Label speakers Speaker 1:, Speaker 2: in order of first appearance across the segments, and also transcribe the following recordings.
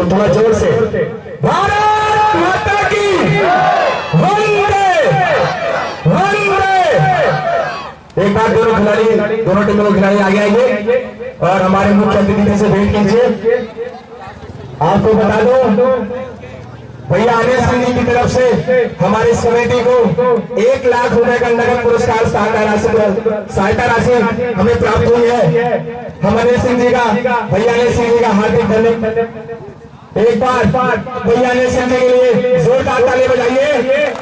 Speaker 1: थोड़ा जोर से भारत माता की वंदे वंदे। एक बार दोनों टीमों के खिलाड़ी आगे आइए और हमारे मुख्य अतिथि से भेंट कीजिए। आपको बता दो भैया अनिल सिंह जी की तरफ से हमारी इस कमेटी को 1 लाख रुपए का नगद पुरस्कार सहायता राशि हमें प्राप्त हुई है। हम अनिल सिंह जी का भैया अनिल सिंह जी का हार्दिक धन्यवाद। एक बार भैया अनिल सिंह जी के लिए जोरदार ताली बजाइए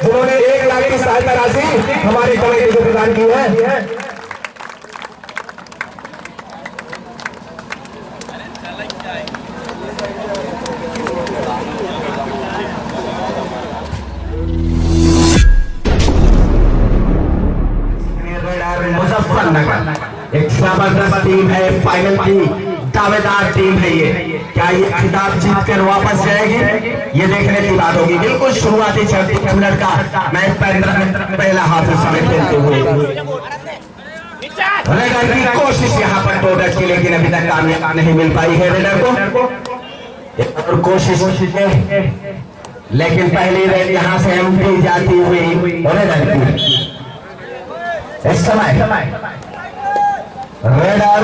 Speaker 1: जिन्होंने 1 लाख की सहायता राशि हमारी कमेटी को प्रदान की है। मुजफ्फरनगर एक जबरदस्त टीम है, फाइनल की दावेदार टीम है ये। क्या ये खिताब जीत कर वापस जाएगी, ये देखने की बात होगी। बिल्कुल शुरुआती 36 मिनट का मैच 15 मिनट पहला हाफ समय खेलते हुए रेडर की कोशिश यहाँ पर 2 डच की, लेकिन अभी तक कामयाब नहीं मिल पाई है रेडर को। एक और कोशिश है लेकिन पहली रेड यहाँ से एमपी जाती हुई रेडर की। इस समय रेडर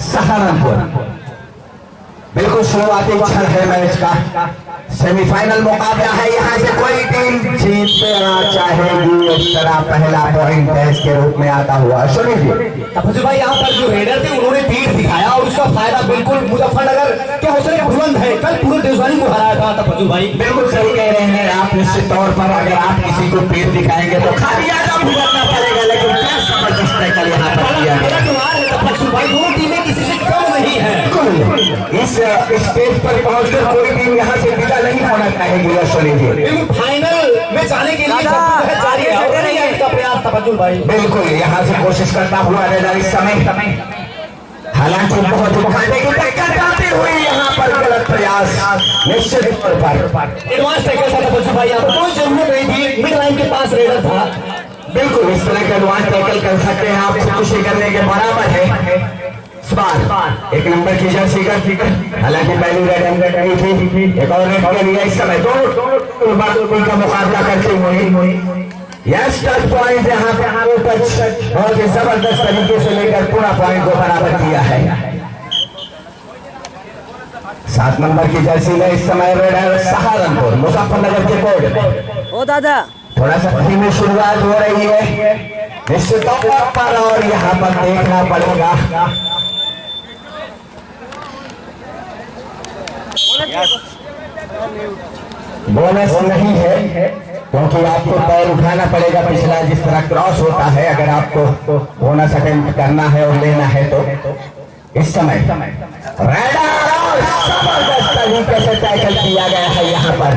Speaker 1: सहारनपुर बिल्कुल शुरुआती क्षण है मैच का। सेमीफाइनल मुकाबला है, यहाँ से कोई टीम जीतना चाहेगी। इस तरह पहला पॉइंट मैच के रूप में आता हुआ सुनिए
Speaker 2: तपस्वी भाई, यहाँ पर जो रेडर थे उन्होंने तीर दिखाया और उसका फायदा बिल्कुल मुजफ्फरनगर के हौसले बुलंद है। कल पूरे देशवानी को हराया था तपस्वी भाई।
Speaker 1: बिल्कुल सही कह रहे हैं आप। निश्चित तौर पर अगर आप किसी को तीर दिखाएंगे तो खाली आधा भुगतना पड़ेगा, लेकिन क्या जबरदस्त है कल यहाँ पर किया गया।
Speaker 2: तपस्वी भाई, दोनों टीमें किसी से कम नहीं है।
Speaker 1: इस स्टेज पर पहुंचकर कोई टीम यहाँ से विदा नहीं होना चाहेगी।
Speaker 2: फाइनल में जाने के लिए प्रयास तपस्वी भाई
Speaker 1: बिल्कुल यहाँ से कोशिश करता हुआ रेडर इस समय, हालांकि बहुत उठाने की टक्कर डालते हुए यहाँ पर गलत प्रयास निश्चित तौर पर।
Speaker 2: एडवांस टैकल था तपस्वी भाई, यहाँ पर कोई जरूरत नहीं थी, मिड लाइन के पास रेडर था।
Speaker 1: बिल्कुल इस तरह का एडवांस टैकल कर सकते हैं आप, खुशी करने के बराबर है। एक नंबर की जर्सी का, हालांकि पहली रेड हैंडेड नहीं थी। एक और रेड के लिए इस समय दोनों का मुकाबला करते हुए यस टच पॉइंट यहाँ पे टच बहुत ही जबरदस्त तरीके से लेकर पूरा पॉइंट को बराबर किया है। 7 नंबर की जर्सी में इस समय रेडर सहारनपुर मुजफ्फरनगर के बोर्ड में।
Speaker 2: ओ दादा,
Speaker 1: थोड़ा सा धीमी शुरुआत हो रही है निश्चित तौर पर, और यहाँ पर देखना पड़ेगा बोनस नहीं है क्योंकि आपको पैर उठाना पड़ेगा पिछला जिस तरह क्रॉस होता है। अगर आपको बोनस अटेम्प्ट करना है और लेना है तो इस समय रेडर और जबरदस्त तरीके से टैकल किया गया है यहाँ पर।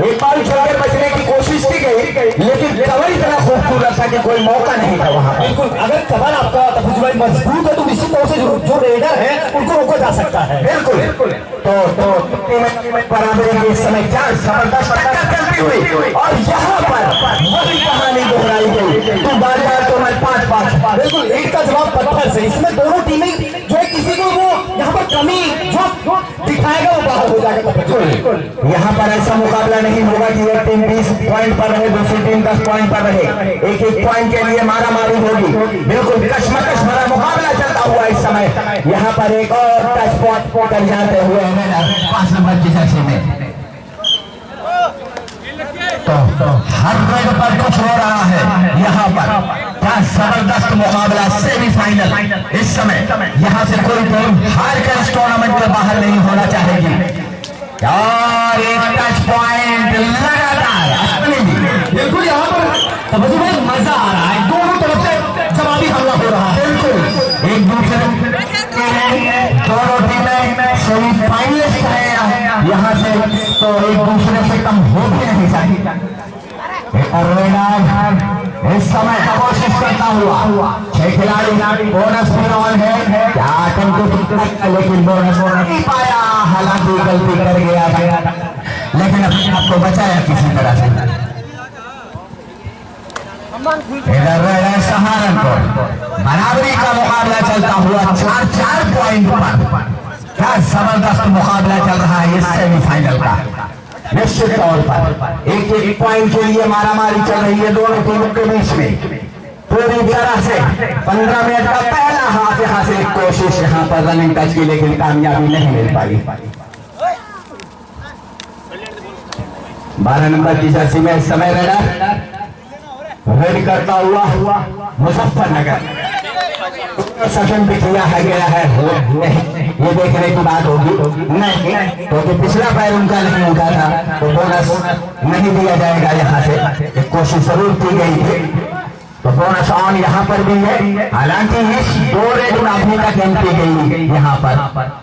Speaker 1: एक बार छोड़कर बचने की कोशिश की गई, लेकिन कवर इतना खूबसूरत था कि कोई मौका नहीं था वहाँ पर।
Speaker 2: बिल्कुल, अगर कवर आपका तफुज भाई मजबूत है तो निश्चित तौर से जो रेडर है उनको रोका जा सकता है।
Speaker 1: बिल्कुल। तो बराबरी के समय क्या जबरदस्त टक्कर चलती हुई और यहाँ पर वही कहानी दोहराई गई। तू बार-बार तो मैं 5-5।
Speaker 2: बिल्कुल, ईंट का जवाब पत्थर से। इसमें दोनों टीमें जो है किसी को वो यहाँ पर कमी जो दिखाएगा वो बाहर हो जाएगा।
Speaker 1: बिल्कुल, यहाँ पर ऐसा मुकाबला नहीं होगा कि एक टीम 20 पॉइंट पर रहे, दूसरी टीम 10 पॉइंट पर रहे। एक पॉइंट के लिए मारामारी होगी। बिल्कुल कश्मकश भरा मुकाबला चलता हुआ इस समय यहाँ पर एक और टच पॉइंट कर जाते हुए 5 नंबर की जर्सी में। तो हर रेड पर कुछ हो रहा है यहाँ पर। क्या जबरदस्त मुकाबला, सेमीफाइनल। इस समय यहाँ से कोई टीम हार कर इस टूर्नामेंट में बाहर नहीं होना चाहेगी। और एक टच पॉइंट लगातार।
Speaker 2: बिल्कुल, यहाँ पर तफुज भाई मजा आ रहा है, दोनों तरफ से जवाबी हमला हो रहा है।
Speaker 1: बिल्कुल, एक दूसरे दोनों टीमें सेमीफाइनलिस्ट है यहाँ से, तो एक दूसरे से कम हो भी नहीं सकती। इस समय कोशिश करता हुआ 6 खिलाड़ी, बोनस भी ऑन है। क्या आतंक, लेकिन बोनस नहीं पाया। हालांकि गलती कर गया लेकिन अपने आप को बचाया किसी तरह से। इधर सहारनपुर बराबरी का मुकाबला चलता हुआ 4-4 पॉइंट पर। क्या जबरदस्त मुकाबला चल रहा है इस सेमीफाइनल का। निश्चित तौर पर एक पॉइंट के लिए मारामारी चल रही है दोनों टीमों के बीच में पूरी तरह से। 15 मिनट का पहला हाफ यहाँ से एक कोशिश यहाँ पर रनिंग टच की, लेकिन कामयाबी नहीं मिल पाई। 12 नंबर की जर्सी में इस समय रेड करता हुआ मुजफ्फरनगर सेशन भी किया है गया है। ये देखने की बात होगी नहीं, क्योंकि पिछला पैर उनका नहीं उठा था, तो बोनस नहीं दिया जाएगा यहाँ से। एक कोशिश जरूर की गई थी, तो बोनस ऑन यहाँ पर भी है। हालांकि इस 2 रेड में अभी तक एंट्री गई यहाँ पर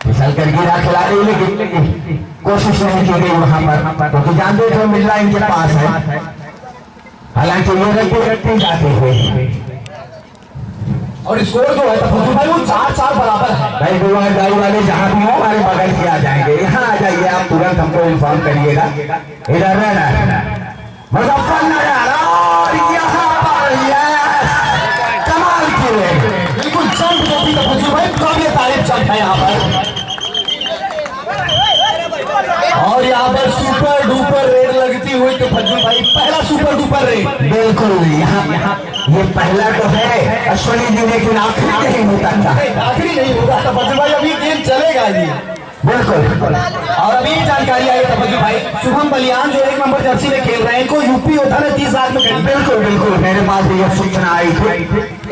Speaker 1: फिसल कर गिरा खिलाड़ी, लेकिन कोशिश नहीं की गई वहां पर, क्योंकि जानते थे मिलना इनके पास है। हालांकि ये रखी जाती हुई
Speaker 2: और स्कोर जो है तफुज भाई वो 4-4 बराबर है।
Speaker 1: भाई दुआरदारी वाले जहां भी हो हमारे बगल से आ जाएंगे, यहाँ आ जाइए आप, तुरंत हमको इन्फॉर्म करिएगा। इधर मुजफ्फरनगर और यहाँ पर कमाल की रेड।
Speaker 2: बिल्कुल जंप जो भी तफुज भाई काबिल तारीफ जंप है यहाँ पर। और यहाँ पर सुपर डुपर रेड लगती हुई तफुज भाई, पहला सुपर डुपर रेड।
Speaker 1: बिल्कुल, यहाँ ये पहला तो है अश्विनी जी, लेकिन आखिरी नहीं होता था।
Speaker 2: आखिरी नहीं होगा तफुज भाई, अभी गेम चलेगा जी।
Speaker 1: बिल्कुल।
Speaker 2: और अभी जानकारी आई तफुज भाई, शुभम बलियान जो 1 नंबर जर्सी में खेल रहे हैं, इनको यूपी होता है 30 लाख में करीब।
Speaker 1: बिल्कुल, मेरे पास भी ये सूचना आई थी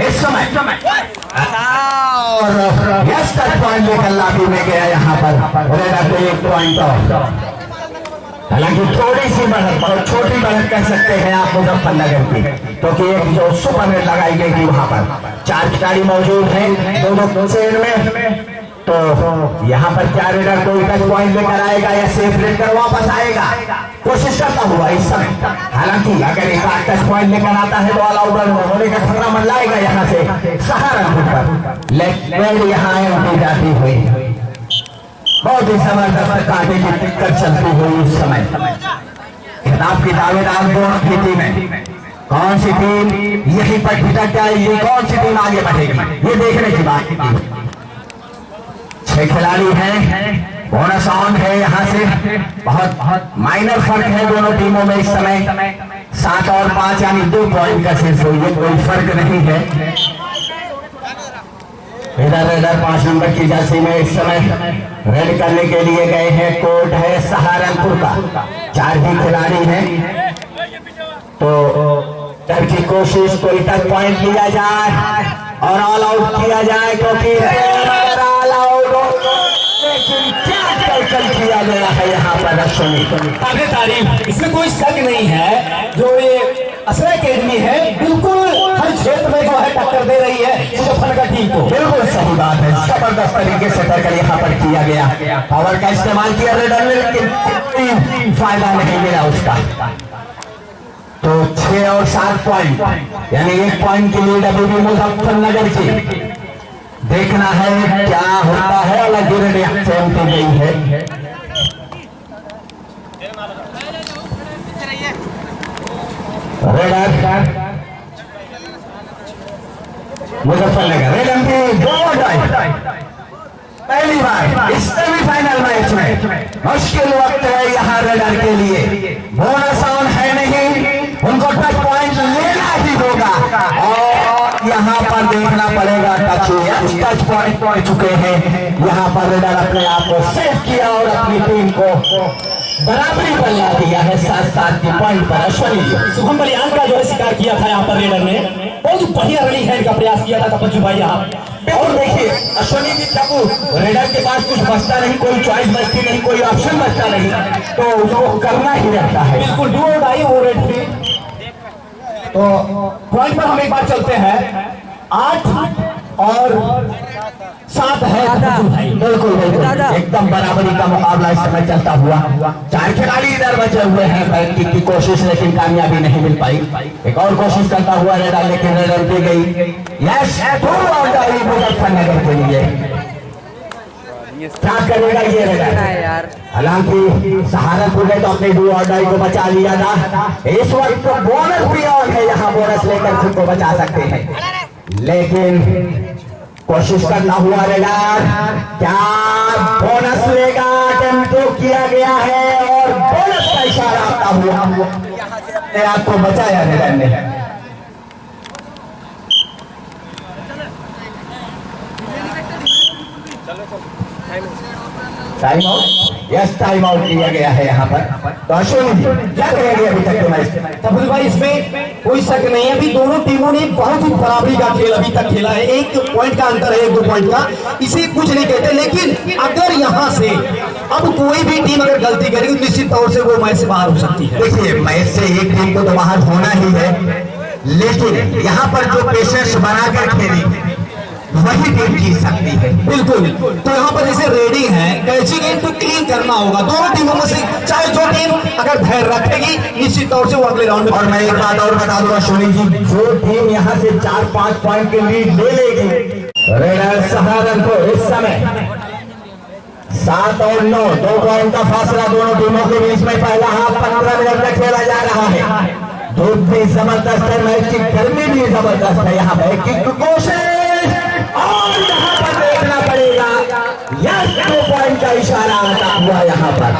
Speaker 1: इस समय। और यस तक पॉइंट लेकर लाठी में गया यहाँ पर रेडर को 1 पॉइंट और। हालांकि थोड़ी सी बढ़त, बहुत छोटी बढ़त कह सकते हैं आप मुजफ्फरनगर की, क्योंकि एक जो सुपर नेट लगाई गई थी वहां पर 4 खिलाड़ी मौजूद हैं दोनों चेन में। तो यहाँ पर क्या रेडर कोई टच पॉइंट लेकर आएगा या सेफ रेड कर वापस आएगा, कोशिश करता हुआ इस समय। हालांकि अगर एक बार टच पॉइंट लेकर आता है तो ऑल आउट होने का खतरा मंडराएगा यहाँ से सहारनपुर पर। लेकिन यहाँ एंट्री जाती हुई बहुत ही जबरदस्त कांटे की टिक्कर चलती हुई इस समय। खिताब की दावेदार दोनों की टीमें, कौन सी टीम यहीं पर टिकट जाएगी, कौन सी टीम आगे बढ़ेगी, ये देखने की बात। 6 खिलाड़ी हैं, बोनस ऑन है यहाँ से। बहुत माइनर फर्क है दोनों टीमों में इस समय, 7 और 5 यानी 2 पॉइंट का सिर्फ, ये कोई फर्क नहीं है। इधर 5 नंबर की जर्सी में इस समय रेड करने के लिए गए हैं, कोर्ट है सहारनपुर का। 4 ही खिलाड़ी हैं, तो डर की कोशिश, कोई टच पॉइंट लिया जाए और ऑल आउट किया जाए, क्योंकि ऑल आउट, लेकिन क्या टैकल किया गया है यहाँ पर अश्विनी।
Speaker 2: काबिल तारीफ, इसमें कोई शक नहीं है। जो ये असरा एकेडमी है, बिल्कुल हर क्षेत्र में जो है टक्कर दे रही है मुजफ्फरनगर टीम को।
Speaker 1: बिल्कुल सही बात है, जबरदस्त तरीके से टक्कर यहाँ पर किया गया। पावर का इस्तेमाल किया रेडर ने, लेकिन कोई फायदा नहीं मिला उसका। तो 6 और 7 पॉइंट, यानी 1 पॉइंट की लीड अभी भी मुजफ्फरनगर की। देखना है क्या होता है। अलग रिएक्शन की गई है। रेडर मुजफ्फरनगर रेडर की 2 डाई पहली बार इस सेमीफाइनल मैच में। मुश्किल वक्त है यहाँ रेडर के लिए। बोनस ऑन है नहीं, उनको टच पॉइंट लेना ही होगा और यहाँ पर देखना पड़ेगा। टच पॉइंट पहुंच चुके हैं। यहाँ पर रेडर अपने आप को सेव किया और अपनी टीम को बराबरी पर ला दिया है 7-7 के पॉइंट पर। अश्विनी
Speaker 2: शुभम बलियान का जो है शिकार किया था यहाँ पर रेडर ने, बहुत बढ़िया रनिंग हैंड का प्रयास किया था तपस्वी भाई यहाँ।
Speaker 1: और देखिए अश्विनी जी, जब रेडर के पास कुछ बचता नहीं, कोई चॉइस बचती नहीं, कोई ऑप्शन बचता नहीं, तो उसको करना ही रहता है।
Speaker 2: बिल्कुल डू और डाई वो रेड थी। तो पॉइंट पर हम एक बार चलते हैं। 8 और 7 है।
Speaker 1: बिल्कुल बिल्कुल एकदम बराबरी का मुकाबला इस समय चलता हुआ। 4 खिलाड़ी इधर बचे हुए हैं। बैट की कोशिश, लेकिन कामयाबी नहीं मिल पाई। एक और कोशिश करता हुआ रेडर, लेकिन रेडर दी गई। यस, 2 आउट आई मुजफ्फरनगर के लिए। क्या करेगा ये रेडर? हालांकि सहारनपुर ने तो अपने 2 आउट आई को बचा लिया था। इस वक्त तो बोनस भी ऑन है, यहाँ बोनस लेकर खुद को बचा सकते हैं, लेकिन कोशिश करना हुआ रेडर। क्या बोनस लेगा? अटेम्प्ट किया गया है और बोनस का इशारा आता हुआ अपने आप को बचाया रेडर ने। Time out, yes time out लिया गया है यहाँ पर। तो अश्विनी जी क्या कहेंगे अभी तक के मैच?
Speaker 2: तपस्वी भाई इसमें कोई शक नहीं है, अभी दोनों टीमों ने बहुत ही बराबरी का खेल अभी तक खेला है। 1 पॉइंट का अंतर है, 1-2 पॉइंट का, इसे कुछ नहीं कहते। लेकिन अगर यहाँ से अब कोई भी टीम अगर गलती करेगी तो निश्चित तौर से वो मैच से बाहर हो सकती है।
Speaker 1: देखिए मैच से एक टीम को तो बाहर होना ही है, लेकिन यहाँ पर जो पेशेंस बनाकर खेली वही टीम जीत सकती है।
Speaker 2: बिल्कुल। तो यहाँ पर जैसे रेडिंग है, कैचिंग है, तो क्लीन करना होगा दोनों टीमों में से। चाहे जो टीम अगर धैर्य रखेगी निश्चित तौर से वो अगले राउंड में।
Speaker 1: और मैं एक बात और बता दूंगा अश्विनी जी, जो टीम यहाँ से 4-5 पॉइंट की लीड ले लेगी, रेडर सहारनपुर इस समय 7 और 9, 2 पॉइंट का फासला दोनों टीमों के बीच में। पहला हाफ 15 मिनट में खेला जा रहा है। धूप भी जबरदस्त है, मैच की गर्मी भी जबरदस्त है। यहाँ पे किक कोशिश और यहाँ पर देखना पड़ेगा, यस 2 पॉइंट का इशारा आता हुआ यहाँ पर।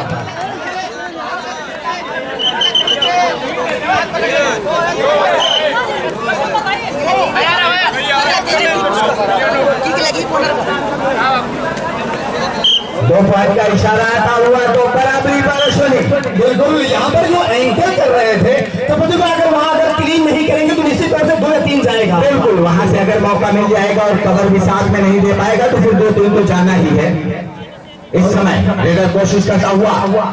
Speaker 1: दो पॉइंट का इशारा आता हुआ तो बराबरी पर अश्विनी।
Speaker 2: बिल्कुल। यहाँ पर जो एंकर कर रहे थे तो अगर वहां अगर क्लीन नहीं करेंगे तो निश्चित तौर से 2 या 3 जाएगा।
Speaker 1: बिल्कुल, वहां से अगर मौका मिल जाएगा और कवर भी साथ में नहीं दे पाएगा तो फिर 2-3 तो जाना ही है। इस समय रेडर कोशिश करता हुआ,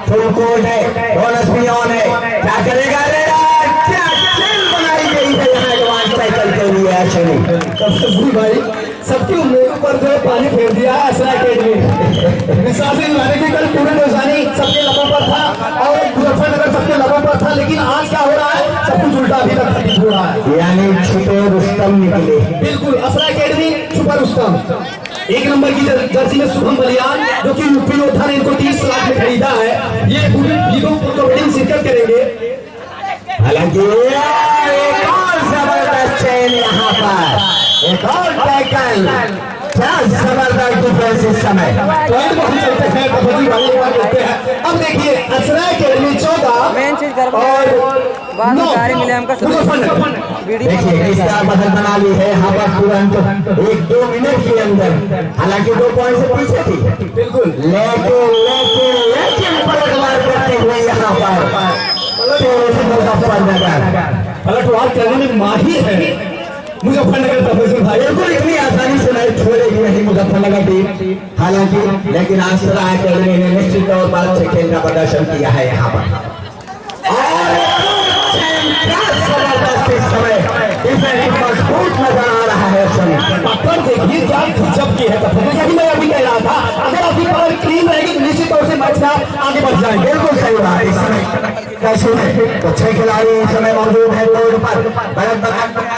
Speaker 1: फुल कोर्ट है, बोनस भी ऑन है, क्या करेगा रेडर? क्या खेल बनाई गई है यहाँ एडवांस साइकिल के लिए अश्विनी।
Speaker 2: भाई सबकी उम्मीदों पर जो है पानी फेर दिया है असरा एकेडमी। विश्वास नहीं कि कल पूरे देवसानी सबके लबों पर था और मुजफ्फरनगर सबके लबों पर था, लेकिन आज क्या हो रहा है? सब कुछ उल्टा अभी तक घटित हो रहा है।
Speaker 1: यानी छुपे रुस्तम निकले।
Speaker 2: बिल्कुल, असरा एकेडमी छुपा रुस्तम। 1 नंबर की जर्सी में शुभम बलियान, जो कि यूपी योद्धा ने इनको 30 लाख में खरीदा है, ये पूरी शिरकत करेंगे।
Speaker 1: हालांकि एक और जबरदस्त चेन यहाँ पर, एक और टैकल, क्या जबरदस्त डिफेंस इस समय।
Speaker 2: पॉइंट पर हम चलते हैं, कबड्डी वाले बात करते हैं। अब देखिए असरा एकेडमी 14 और 9
Speaker 1: देखिए किस तरह बदल बना ली है यहाँ पर तुरंत 1-2 मिनट के अंदर। हालांकि 2 पॉइंट से पीछे थी।
Speaker 2: बिल्कुल।
Speaker 1: लेकिन पलटवार करते हुए यहाँ पर मुजफ्फरनगर
Speaker 2: पलटवार करने में माहिर है मुजफ्फरनगर तपस्वी भाई।
Speaker 1: बिल्कुल इतनी आसानी से नहीं छोड़ेगी नहीं मुजफ्फरनगर टीम। हालांकि लेकिन असरा एकेडमी ने निश्चित तौर पर अच्छे खेल का प्रदर्शन किया है यहाँ पर। और क्या जबरदस्त इस समय डिफेंस मजबूत नजर आ रहा है।
Speaker 2: पकड़ देखिए क्या गजब की है। यही मैं अभी कह रहा था, अगर आपकी पकड़ क्लीन रहेगी तो निश्चित तौर से मैच में आप आगे बढ़ जाएंगे।
Speaker 1: बिल्कुल सही बात। इस समय कैसे तो 6 खिलाड़ी इस समय मौजूद है बोर्ड पर।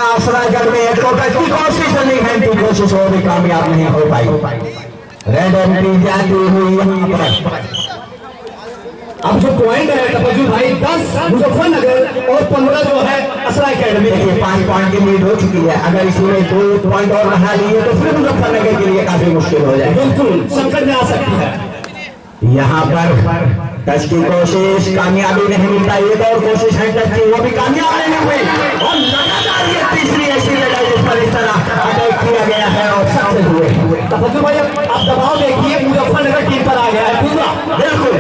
Speaker 1: आसरागढ़ में एक की कोशिश नहीं है, की कोशिश वो भी कामयाब नहीं हो पाई। रेड एंट्री जाती हुई यहाँ पर।
Speaker 2: अब जो पॉइंट है तपजू भाई 10 मुजफ्फरनगर और 15 जो है असरा एकेडमी।
Speaker 1: देखिए 5 पॉइंट की लीड हो चुकी है। अगर इसमें 2 पॉइंट और बढ़ा लिए तो फिर मुजफ्फरनगर के लिए काफी मुश्किल हो जाए।
Speaker 2: बिल्कुल संकट में आ सकती है।
Speaker 1: यहाँ पर टच की कोशिश कामयाबी नहीं मिल पाई। एक और कोशिश है टच की, वो भी कामयाब नहीं हुई। और लगातार ये तीसरी ऐसी लड़ाई जिस पर इस तरह अटैक किया गया है और सक्सेस हुए।
Speaker 2: तपजू भाई आप दबाव देखिए, मुजफ्फरनगर टीम पर आ गया है पूरा।
Speaker 1: बिल्कुल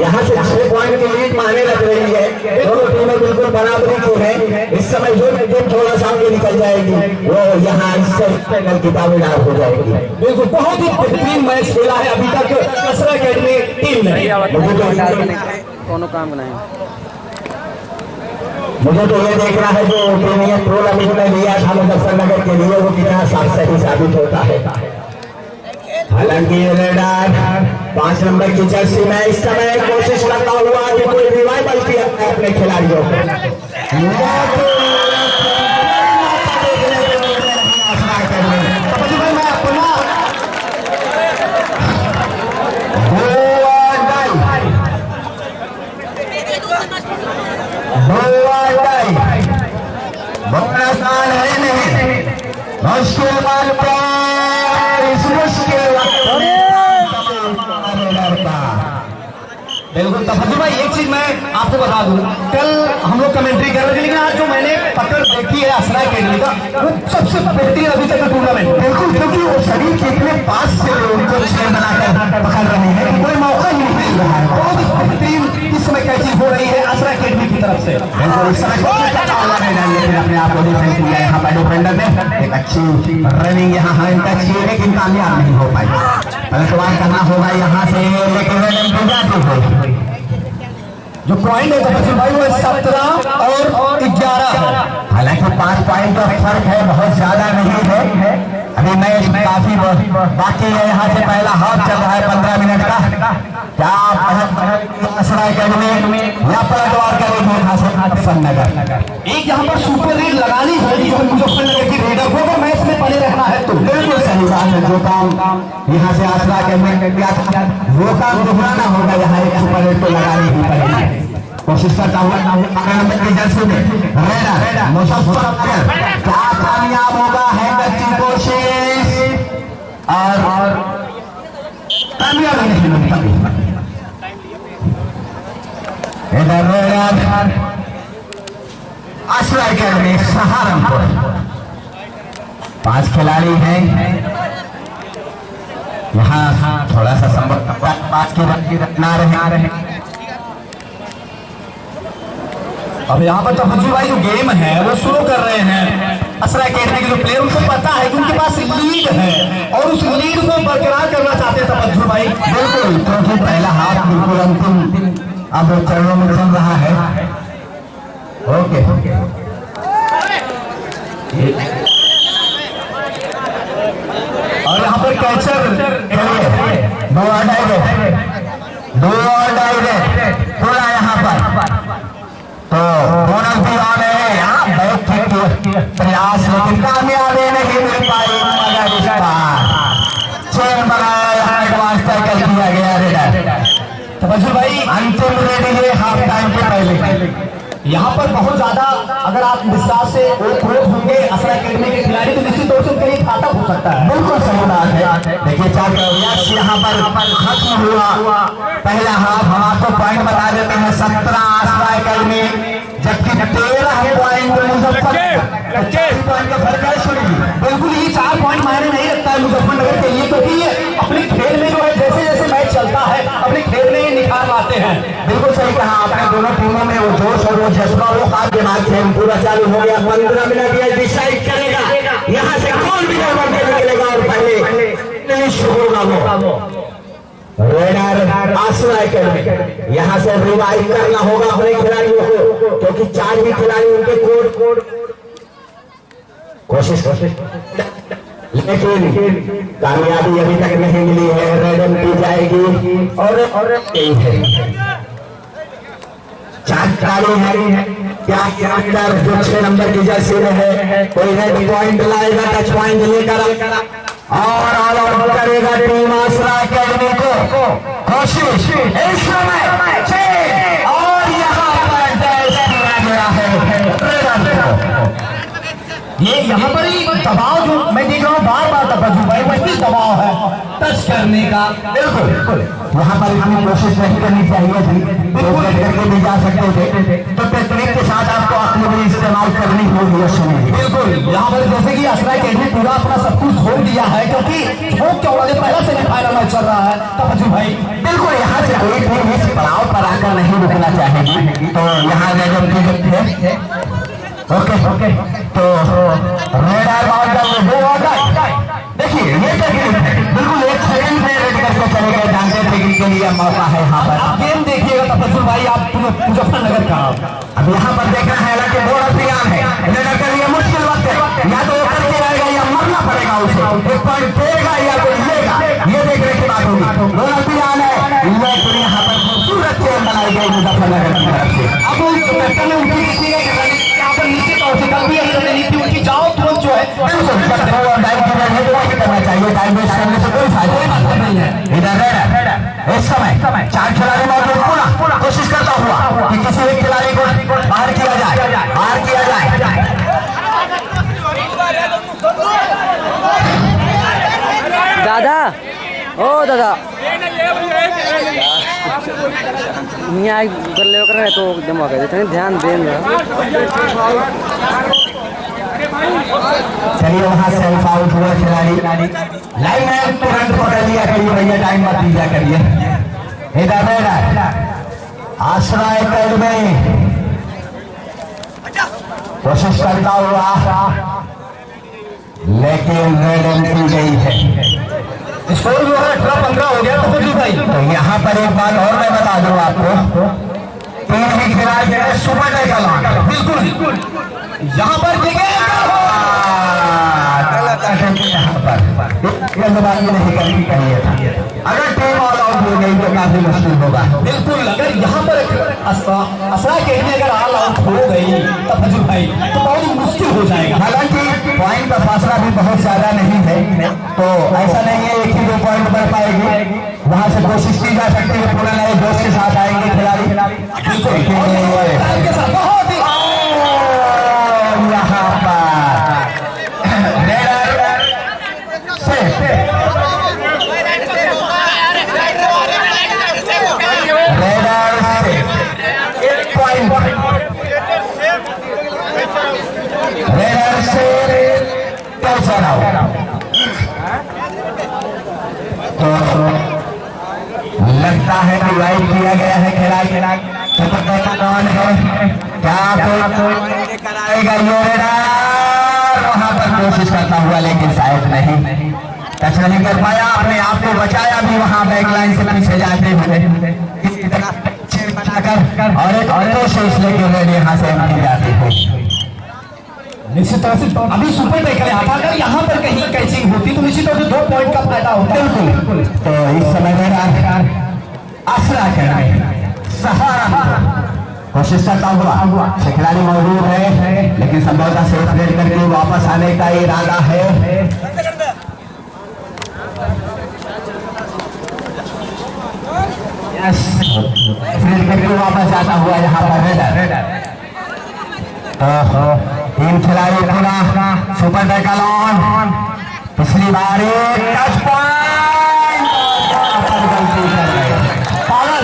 Speaker 1: यहाँ से 6 पॉइंट की लीड माने लग रही है। दोनों टीमें बिल्कुल बराबरी की है। इस समय जो टीम थोड़ा सा आगे निकल जाएगी वो यहाँ इससे किताबेदार हो जाएगी।
Speaker 2: बिल्कुल बहुत ही बेहतरीन मैच खेला है अभी तक असरा एकेडमी टीम ने।
Speaker 3: कोनो काम नहीं।
Speaker 1: मुझे तो ये देखना है जो प्रीमियर प्रो लीग में लिया था मुजफ्फरनगर के लिए वो कितना सही साबित होता है। हालांकि रेडर 5 नंबर की जर्सी में इस समय कोशिश करता हुआ कि कोई रिवाइवल किया अपने खिलाड़ियों को। आसान है नहीं, मुश्किल वक्त इस मुश्किल वक्त
Speaker 2: बिल्कुल तफज्जो भाई एक चीज मैं आपको बता दूं, कल हम लोग कमेंट्री कर रहे थे लेकिन आज जो मैंने पकड़ देखी है असरा एकेडमी का वो सबसे बेहतरीन अभी तक का टूर्नामेंट।
Speaker 1: बिल्कुल क्योंकि वो शरीर के इतने पास से उनको छह बनाकर पकड़ रहे हैं कि कोई मौका ही नहीं मिल रहा है।
Speaker 2: बहुत ही बेहतरीन इस समय कैचिंग हो रही है असरा एकेडमी की तरफ से।
Speaker 1: बिल्कुल इस समय अपने आप को डिफेंड किया यहाँ पर डिफेंडर ने एक अच्छी रनिंग यहाँ हैंड टच की लेकिन कामयाब नहीं हो पाई। पलटवार करना होगा यहाँ से लेकिन
Speaker 2: जो पॉइंट है तपस्वी भाई वो 17 और 11 है।
Speaker 1: हालांकि 5 पॉइंट का फर्क है, बहुत ज्यादा नहीं है। अभी मैच काफी बाकी है। यहाँ से पहला हाफ चल रहा है 15 मिनट का। क्या असरा एकेडमी या पलटवार करेगी यहाँ से मुजफ्फरनगर।
Speaker 2: एक यहाँ पर सुपर लीड लगानी होगी जो मुजफ्फरनगर की रेडर को अगर मैच में बने रहना है तो।
Speaker 1: बिल्कुल सही बात है। जो काम यहाँ से असरा एकेडमी किया था वो काम दोहराना होगा। यहाँ एक सुपर लीड तो लगानी ही पड़ेगी। कोशिश करता हुआ 15 नंबर की जर्सी में रेडर मुजफ्फरनगर क्या कामयाब होगा है की कोशिश और कामयाब नहीं मिल पाई। असरा एकेडमी सहारनपुर 5 खिलाड़ी हैं यहाँ। थोड़ा सा संभव पास की रखना रहे।
Speaker 2: अब यहाँ पर तफज्जो भाई जो गेम है वो शुरू कर रहे हैं असरा एकेडमी के जो प्लेयर, उनको पता है कि उनके पास लीड है और उस लीड को बरकरार करना चाहते हैं तफज्जो भाई।
Speaker 1: बिल्कुल क्योंकि पहला हाथ बिल्कुल अंतिम अब चरणों में चल रहा है। ओके
Speaker 2: और यहाँ पर कैचर
Speaker 1: 2 और डायरेक्ट थोड़ा यहाँ पर तो बोनस भी ऑन है। यहाँ बैक किक प्रयास लेकिन कामयाबी नहीं मिल पाई। मगर इस बार चेन बनाया यहाँ एडवांस टैकल किया गया रेडर।
Speaker 2: तफज्जो भाई
Speaker 1: अंतिम रेडी है हाफ टाइम के पहले।
Speaker 2: यहाँ पर बहुत ज्यादा अगर आप विस्तार से क्रोध होंगे असरा एकेडमी के खिलाड़ी तो निश्चित तौर से उनके लिए घातक हो सकता है।
Speaker 1: बिल्कुल सही बात है। देखिए चार यहाँ पर खत्म हुआ पहला हाफ। हम आपको पॉइंट बता देते हैं 17 असरा एकेडमी जबकि 13 पॉइंट मुजफ्फरनगर। 40 पॉइंट का फर्क है। सुनिए
Speaker 2: बिल्कुल ये 4 पॉइंट मायने नहीं रखता है मुजफ्फरनगर के लिए क्योंकि ये अपने खेल में जो है जैसे जैसे मैच चलता है अपने खेल में ये निखार लाते हैं।
Speaker 1: बिल्कुल सही कहा आपने। दोनों टीमों में वो जोश और वो जज्बा वो खास के माध्यम पूरा चालू हो गया। 15 मिनट ये डिसाइड करेगा यहाँ से कौन भी नंबर के निकलेगा और पहले शुरू होगा वो। रेडर आसरा एकेडमी, यहाँ से रिवाइव करना होगा अपने खिलाड़ियों को, क्योंकि 4 ही खिलाड़ी उनके कोड कोशिश लेकिन कामयाबी अभी तक नहीं मिली है। रेडन की जाएगी और चार खिलाड़ी है, क्या अंदर जो 6 नंबर की जर्सी में है, कोई रेड पॉइंट लाएगा, टच पॉइंट लेकर और ऑल आउट करेगा टीम आसरा एकेडमी को। कोशिश इस समय और यहाँ पर डैश किया गया है रेडर को।
Speaker 2: ये यहाँ पर ही दबाव जो मैं देख रहा हूँ बार बार तपस्वी भाई, वही दबाव है टच करने का।
Speaker 1: बिल्कुल यहाँ पर इतनी कोशिश नहीं करनी चाहिए थी, बिल्कुल करके भी जा सकते थे, तो टेक्निक के साथ आपको अपने भी इस्तेमाल करनी होगी उस समय।
Speaker 2: बिल्कुल यहाँ पर जैसे कि आसरा एकेडमी पूरा अपना सब कुछ छोड़ दिया है, क्योंकि झोंक चौड़ा पहला सेमीफाइनल मैच चल रहा है तपस्वी भाई।
Speaker 1: बिल्कुल यहाँ से कोई टीम इस पड़ाव पर आकर नहीं रुकना चाहेगी, तो यहाँ है ओके तो रेडर बॉल जब वो आ जाए, देखिए ये टेक्निक है, बिल्कुल 1 सेकंड में रेड करके चले गए, जानते थे कि इनके लिए मौका है यहाँ पर।
Speaker 2: आप गेम देखिएगा तपस्वी भाई, आप मुजफ्फरनगर का
Speaker 1: अब यहाँ पर देखना है, हालांकि बोर्ड अभियान है, रेडर के लिए मुश्किल वक्त है, या तो करके आएगा या मरना पड़ेगा उसे, 1 पॉइंट देगा या कोई लेगा, ये देखने की बात होगी। बोर्ड अभियान है, लेकिन यहाँ पर खूबसूरत चेन बनाई गई मुजफ्फरनगर की तरफ से।
Speaker 2: अब कैप्टन ने उनकी देखिएगा यहाँ पर नीचे तौर कल भी हमने नीति उनकी जाओ तुरंत जो है
Speaker 1: करना चाहिए, टाइम वेस्ट करने से कोई फायदा नहीं है। इधर रेडर इस समय 4 खिलाड़ी मौजूद, पूरा कोशिश करता हुआ कि किसी एक खिलाड़ी को बाहर किया जाए, बाहर किया जाए।
Speaker 3: दादा ओ दादा यहाँ कर ले कर तो एकदम आ गए, ध्यान देना।
Speaker 1: चलिए वहां से आउट हुआ खिलाड़ी, लाइन में तुरंत पकड़ लिया करिए भैया, टाइम मत दीजिए करिए। इधर रेडर आसरा एकेडमी कोशिश करता हुआ, लेकिन रेड एंट्री गई है।
Speaker 2: स्कोर जो है 18-15 हो गया तपस्वी भाई।
Speaker 1: तो यहाँ पर एक बात और मैं बता दूं आपको, 3 ही खिलाड़ी सुपर टाइगर,
Speaker 2: बिल्कुल यहाँ पर
Speaker 1: यहाँ पर जल्दबाजी नहीं करनी चाहिए था, अगर टीम ऑल आउट हो गई तो काफी मुश्किल होगा।
Speaker 2: बिल्कुल अगर यहाँ पर आसरा एकेडमी अगर ऑल आउट हो गई तपस्वी भाई तो बहुत ही मुश्किल हो जाएगा।
Speaker 1: हालांकि पॉइंट का फासला भी बहुत ज्यादा नहीं है, तो ऐसा नहीं है 1 ही 2 पॉइंट बढ़ पाएगी, वहां से कोशिश की जा सकती है, पूरा नए जोश के साथ आएंगे खिलाड़ी।
Speaker 2: बहुत ही
Speaker 1: यहाँ पर रेडर से कैसा तो लगता है कि वाइड किया गया है खिलाड़ी, कौन है क्या कराएगा ये रेडर, वहां पर कोशिश करता हुआ लेकिन शायद नहीं टच नहीं कर पाया, अपने आप को बचाया भी वहां बैकलाइन से पीछे जाते हुए बनाकर, और एक कोशिश लेके रेड यहाँ से एंट्री जाती है।
Speaker 2: निश्चित तौर से अभी सुपर टाइगर आता, अगर यहाँ पर कहीं कैचिंग होती तो निश्चित तौर से 2 पॉइंट का फायदा होता।
Speaker 1: बिल्कुल तो इस समय मेरा आसरा एकेडमी सहारनपुर कोशिश करता हुआ, खिलाड़ी मौजूद है, लेकिन संभवतः सेफ रेड करके वापस आने का इरादा है। करके वापस जाता हुआ यहाँ पर रेडर, टीम खिलाड़ी पूरा सुपर टाइगर ऑन, पिछली बार टच पॉइंट, पावर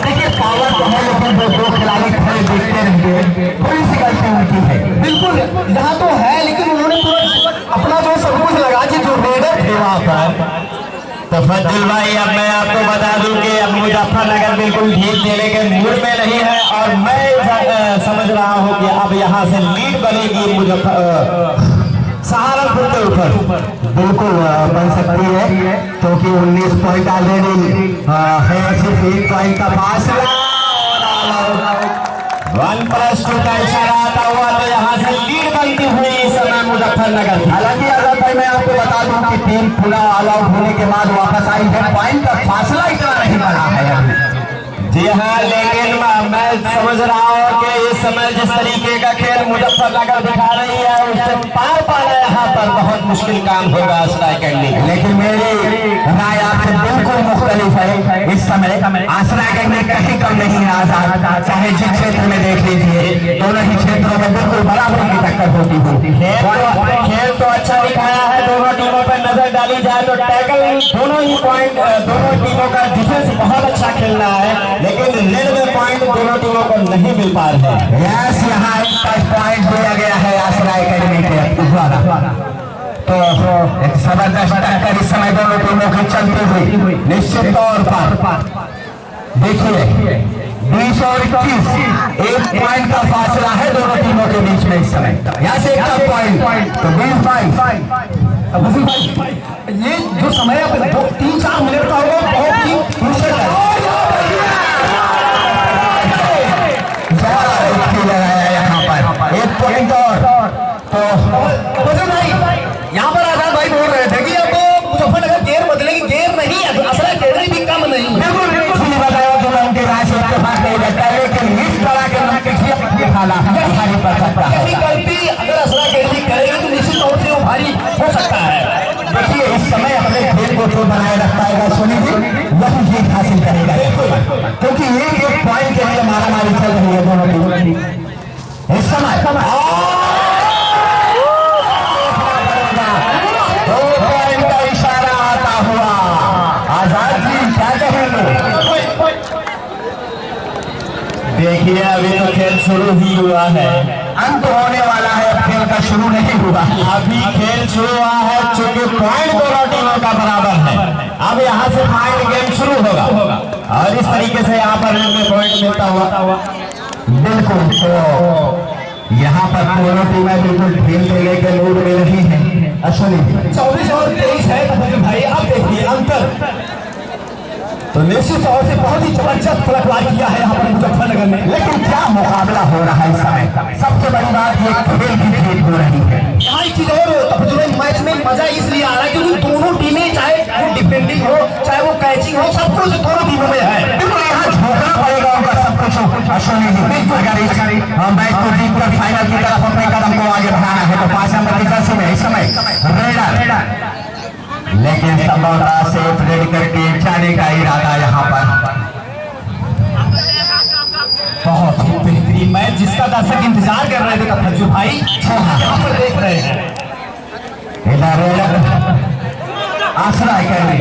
Speaker 1: देखिए, पावर तो है लेकिन 2 खिलाड़ी खड़े देखते रहेंगे, थोड़ी सी गलती उनकी है।
Speaker 2: बिल्कुल यहाँ तो है, लेकिन उन्होंने पूरा अपना जो सब कुछ लगा के जो रेडर थे वहां पर।
Speaker 1: तो फजल भाई अब मैं आपको बता दूं कि अब मुजफ्फरनगर बिल्कुल जीत देने के मूड में नहीं है, और मैं समझ रहा हूं कि अब यहां से लीड बनेगी सहारनपुर के ऊपर। बिल्कुल बन सकती है, क्योंकि 19 पॉइंट ऑलरेडी है, सिर्फ 1 पॉइंट का फासला।
Speaker 2: 1+2 का इशारा आता हुआ तो यहाँ से लीड बनती हुई इस समय मुजफ्फरनगर।
Speaker 1: हालांकि अगर भाई मैं आपको बता दूं कि टीम पुनः ऑल आउट होने के बाद वापस आई है, पॉइंट का फासला इतना नहीं बढ़ा है अभी।
Speaker 2: जी हाँ, लेकिन मैं समझ रहा हूँ कि इस समय जिस तरीके का खेल मुजफ्फरनगर दिखा रही है, उससे पार पाना यहाँ पर बहुत मुश्किल काम होगा आसरा एकेडमी।
Speaker 1: लेकिन मेरी राय आपसे बिल्कुल मुख्तलिफ है। इस समय आसरा एकेडमी कहीं कम नहीं है आजाद, चाहे जिस क्षेत्र में देख लीजिए, दोनों ही क्षेत्रों में बिल्कुल बराबरी की टक्कर होती है।
Speaker 2: खेल तो अच्छा दिखाया है, दोनों टीमों पर नजर डाली जाए तो टैकल दोनों ही पॉइंट, दोनों टीमों का डिफेंस बहुत अच्छा खेलना है, लेकिन रेलवे पॉइंट दोनों टीमों को नहीं मिल पा रहे हैं।
Speaker 1: यस, यहाँ एक पॉइंट दिया गया है आसरा एकेडमी के द्वारा। तो एक जबरदस्त टक्कर इस समय दोनों टीमों की चलती हुई निश्चित तौर पर देखिए 20 और 21, 1 पॉइंट का फासला है दोनों टीमों के बीच में इस समय। यहाँ से एक पॉइंट तो 20 पॉइंट।
Speaker 2: ये जो समय 3-4 मिनट का होगा, बहुत ही मुश्किल है।
Speaker 1: यहाँ पर 1 पॉइंट और तो
Speaker 2: भाई यहाँ पर आजाद भाई बोल रहे थे कि अब मुजफ्फरनगर गेयर बदलेगी, गेयर नहीं है, असला एकेडमी भी कम नहीं है।
Speaker 1: बिल्कुल बिल्कुल बताया तो मैं उनके राय से इत्तेफाक नहीं करता, लेकिन इस तरह के नतीजे खाना भारी पड़ सकता है।
Speaker 2: यही गलती अगर असला एकेडमी करेगी तो निश्चित तौर से वो भारी हो सकता है।
Speaker 1: देखिए इस समय अपने खेल को जो बनाए रख पाएगा सोनी जी वही जीत हासिल करेगा, क्योंकि एक पॉइंट के लिए मारामारी चल रही है दोनों टीमों की इस समय। 2 पॉइंट का इशारा आता हुआ, आजाद जी क्या कहेंगे?
Speaker 2: देखिए अभी तो खेल शुरू ही हुआ है,
Speaker 1: अंत होने वाला है, अब खेल का शुरू नहीं हुआ।
Speaker 2: अभी खेल शुरू हुआ है, चूंकि पॉइंट दोनों टीमों का बराबर है। अब यहाँ से पॉइंट गेम शुरू होगा और इस तरीके से यहाँ पर रेलवे पॉइंट मिलता हुआ
Speaker 1: बिल्कुल। तो यहाँ पर दोनों टीमें बिल्कुल खेल को लेकर मूड में नहीं है। अश्विनी
Speaker 2: 24 और 23 है भाई। अब देखिए अंतर तो निश्चित तौर से बहुत ही जबरदस्त पलटवार किया है यहाँ पर मुजफ्फरनगर में।
Speaker 1: लेकिन क्या मुकाबला हो रहा है इस समय, सबसे बड़ी बात ये खेल की खेल हो रही है।
Speaker 2: यहाँ एक चीज और मैच में मजा इसलिए आ रहा है क्योंकि दोनों टीमें, चाहे वो डिफेंडिंग हो चाहे वो कैचिंग हो, सब कुछ दोनों टीमों में है।
Speaker 1: बिल्कुल यहाँ झोंकना पड़ेगा उनका सब कुछ। अश्विनी जी अगर इस मैच को जीत कर फाइनल की तरफ अपने कदम को आगे बढ़ाना है तो 5 नंबर की जर्सी में इस समय रेडर, लेकिन संभवतः से रेड करके जाने का इरादा यहाँ पर।
Speaker 2: बहुत ही बेहतरीन मैच जिसका दर्शक इंतजार कर रहे थे तफज्जुल भाई, यहाँ पर देख रहे हैं।
Speaker 1: आसरा एकेडमी